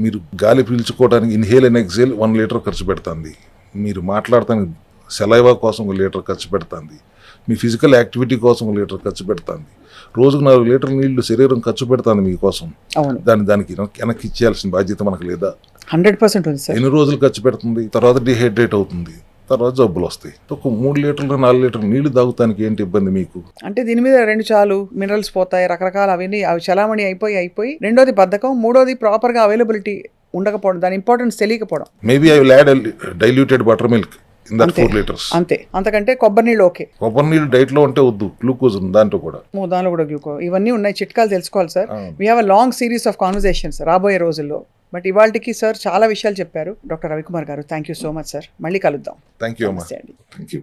మీరు గాలి పీల్చుకోవడానికి ఇన్హేల్ అండ్ ఎక్సేల్ 1 లీటర్ ఖర్చు పెడుతుంది. మీరు మాట్లాడటానికి సెలైవా కోసం 1 లీటర్ ఖర్చు పెడుతుంది. మీ ఫిజికల్ యాక్టివిటీ కోసం 1 లీటర్ ఖర్చు పెడుతుంది. రోజుకు 4 లీటర్ నీళ్లు శరీరం ఖర్చు పెడుతుంది మీకోసం. దానికి వెనక్కి ఇచ్చేయాల్సిన బాధ్యత మనకు లేదా? 100% ఉంది సార్. ఎన్ని రోజులు ఖర్చు పెడుతుంది, తర్వాత డిహైడ్రేట్ అవుతుంది, తర్వాత జబ్బులు వస్తాయి. ఒక 3 లీటర్లు 4 లీటర్లు నీళ్లు తాగుతానికి ఏంటి ఇబ్బంది మీకు? అంటే దీని మీద 2 చాలు, మినరల్స్ పోతాయి, రకరకాల అవి చలామణి అయిపోయి. రెండోది బద్ధకం, మూడోది ప్రాపర్ గా అవైలబిలిటీ ఉండకపోవడం, దాని ఇంపార్టెన్స్ తెలియకపోవడం. Maybe I will add diluted butter milk in that 4 liters. అంతే, అంతకంటే కొబ్బరి నీళ్ళు ఓకే. కొబ్బరి నీళ్ళు డైట్ లో ఉంటే వద్దు, గ్లూకోజ్ ఉంది దాంట్లో కూడా. దానిలో కూడా గ్లూకో ఇవన్నీ ఉన్నాయి, చిట్కాలు తెలుసుకోవాలి sir. We have a long series of conversations రాబోయే రోజుల్లో. బట్ ఇవాళకి సార్ చాలా విషయాలు చెప్పారు డాక్టర్ రవికుమార్ గారు. Thank you so much sir. మళ్ళీ కలుద్దాం. థ్యాంక్ యూ అమ్మా. నమస్తే అండి. Thank you.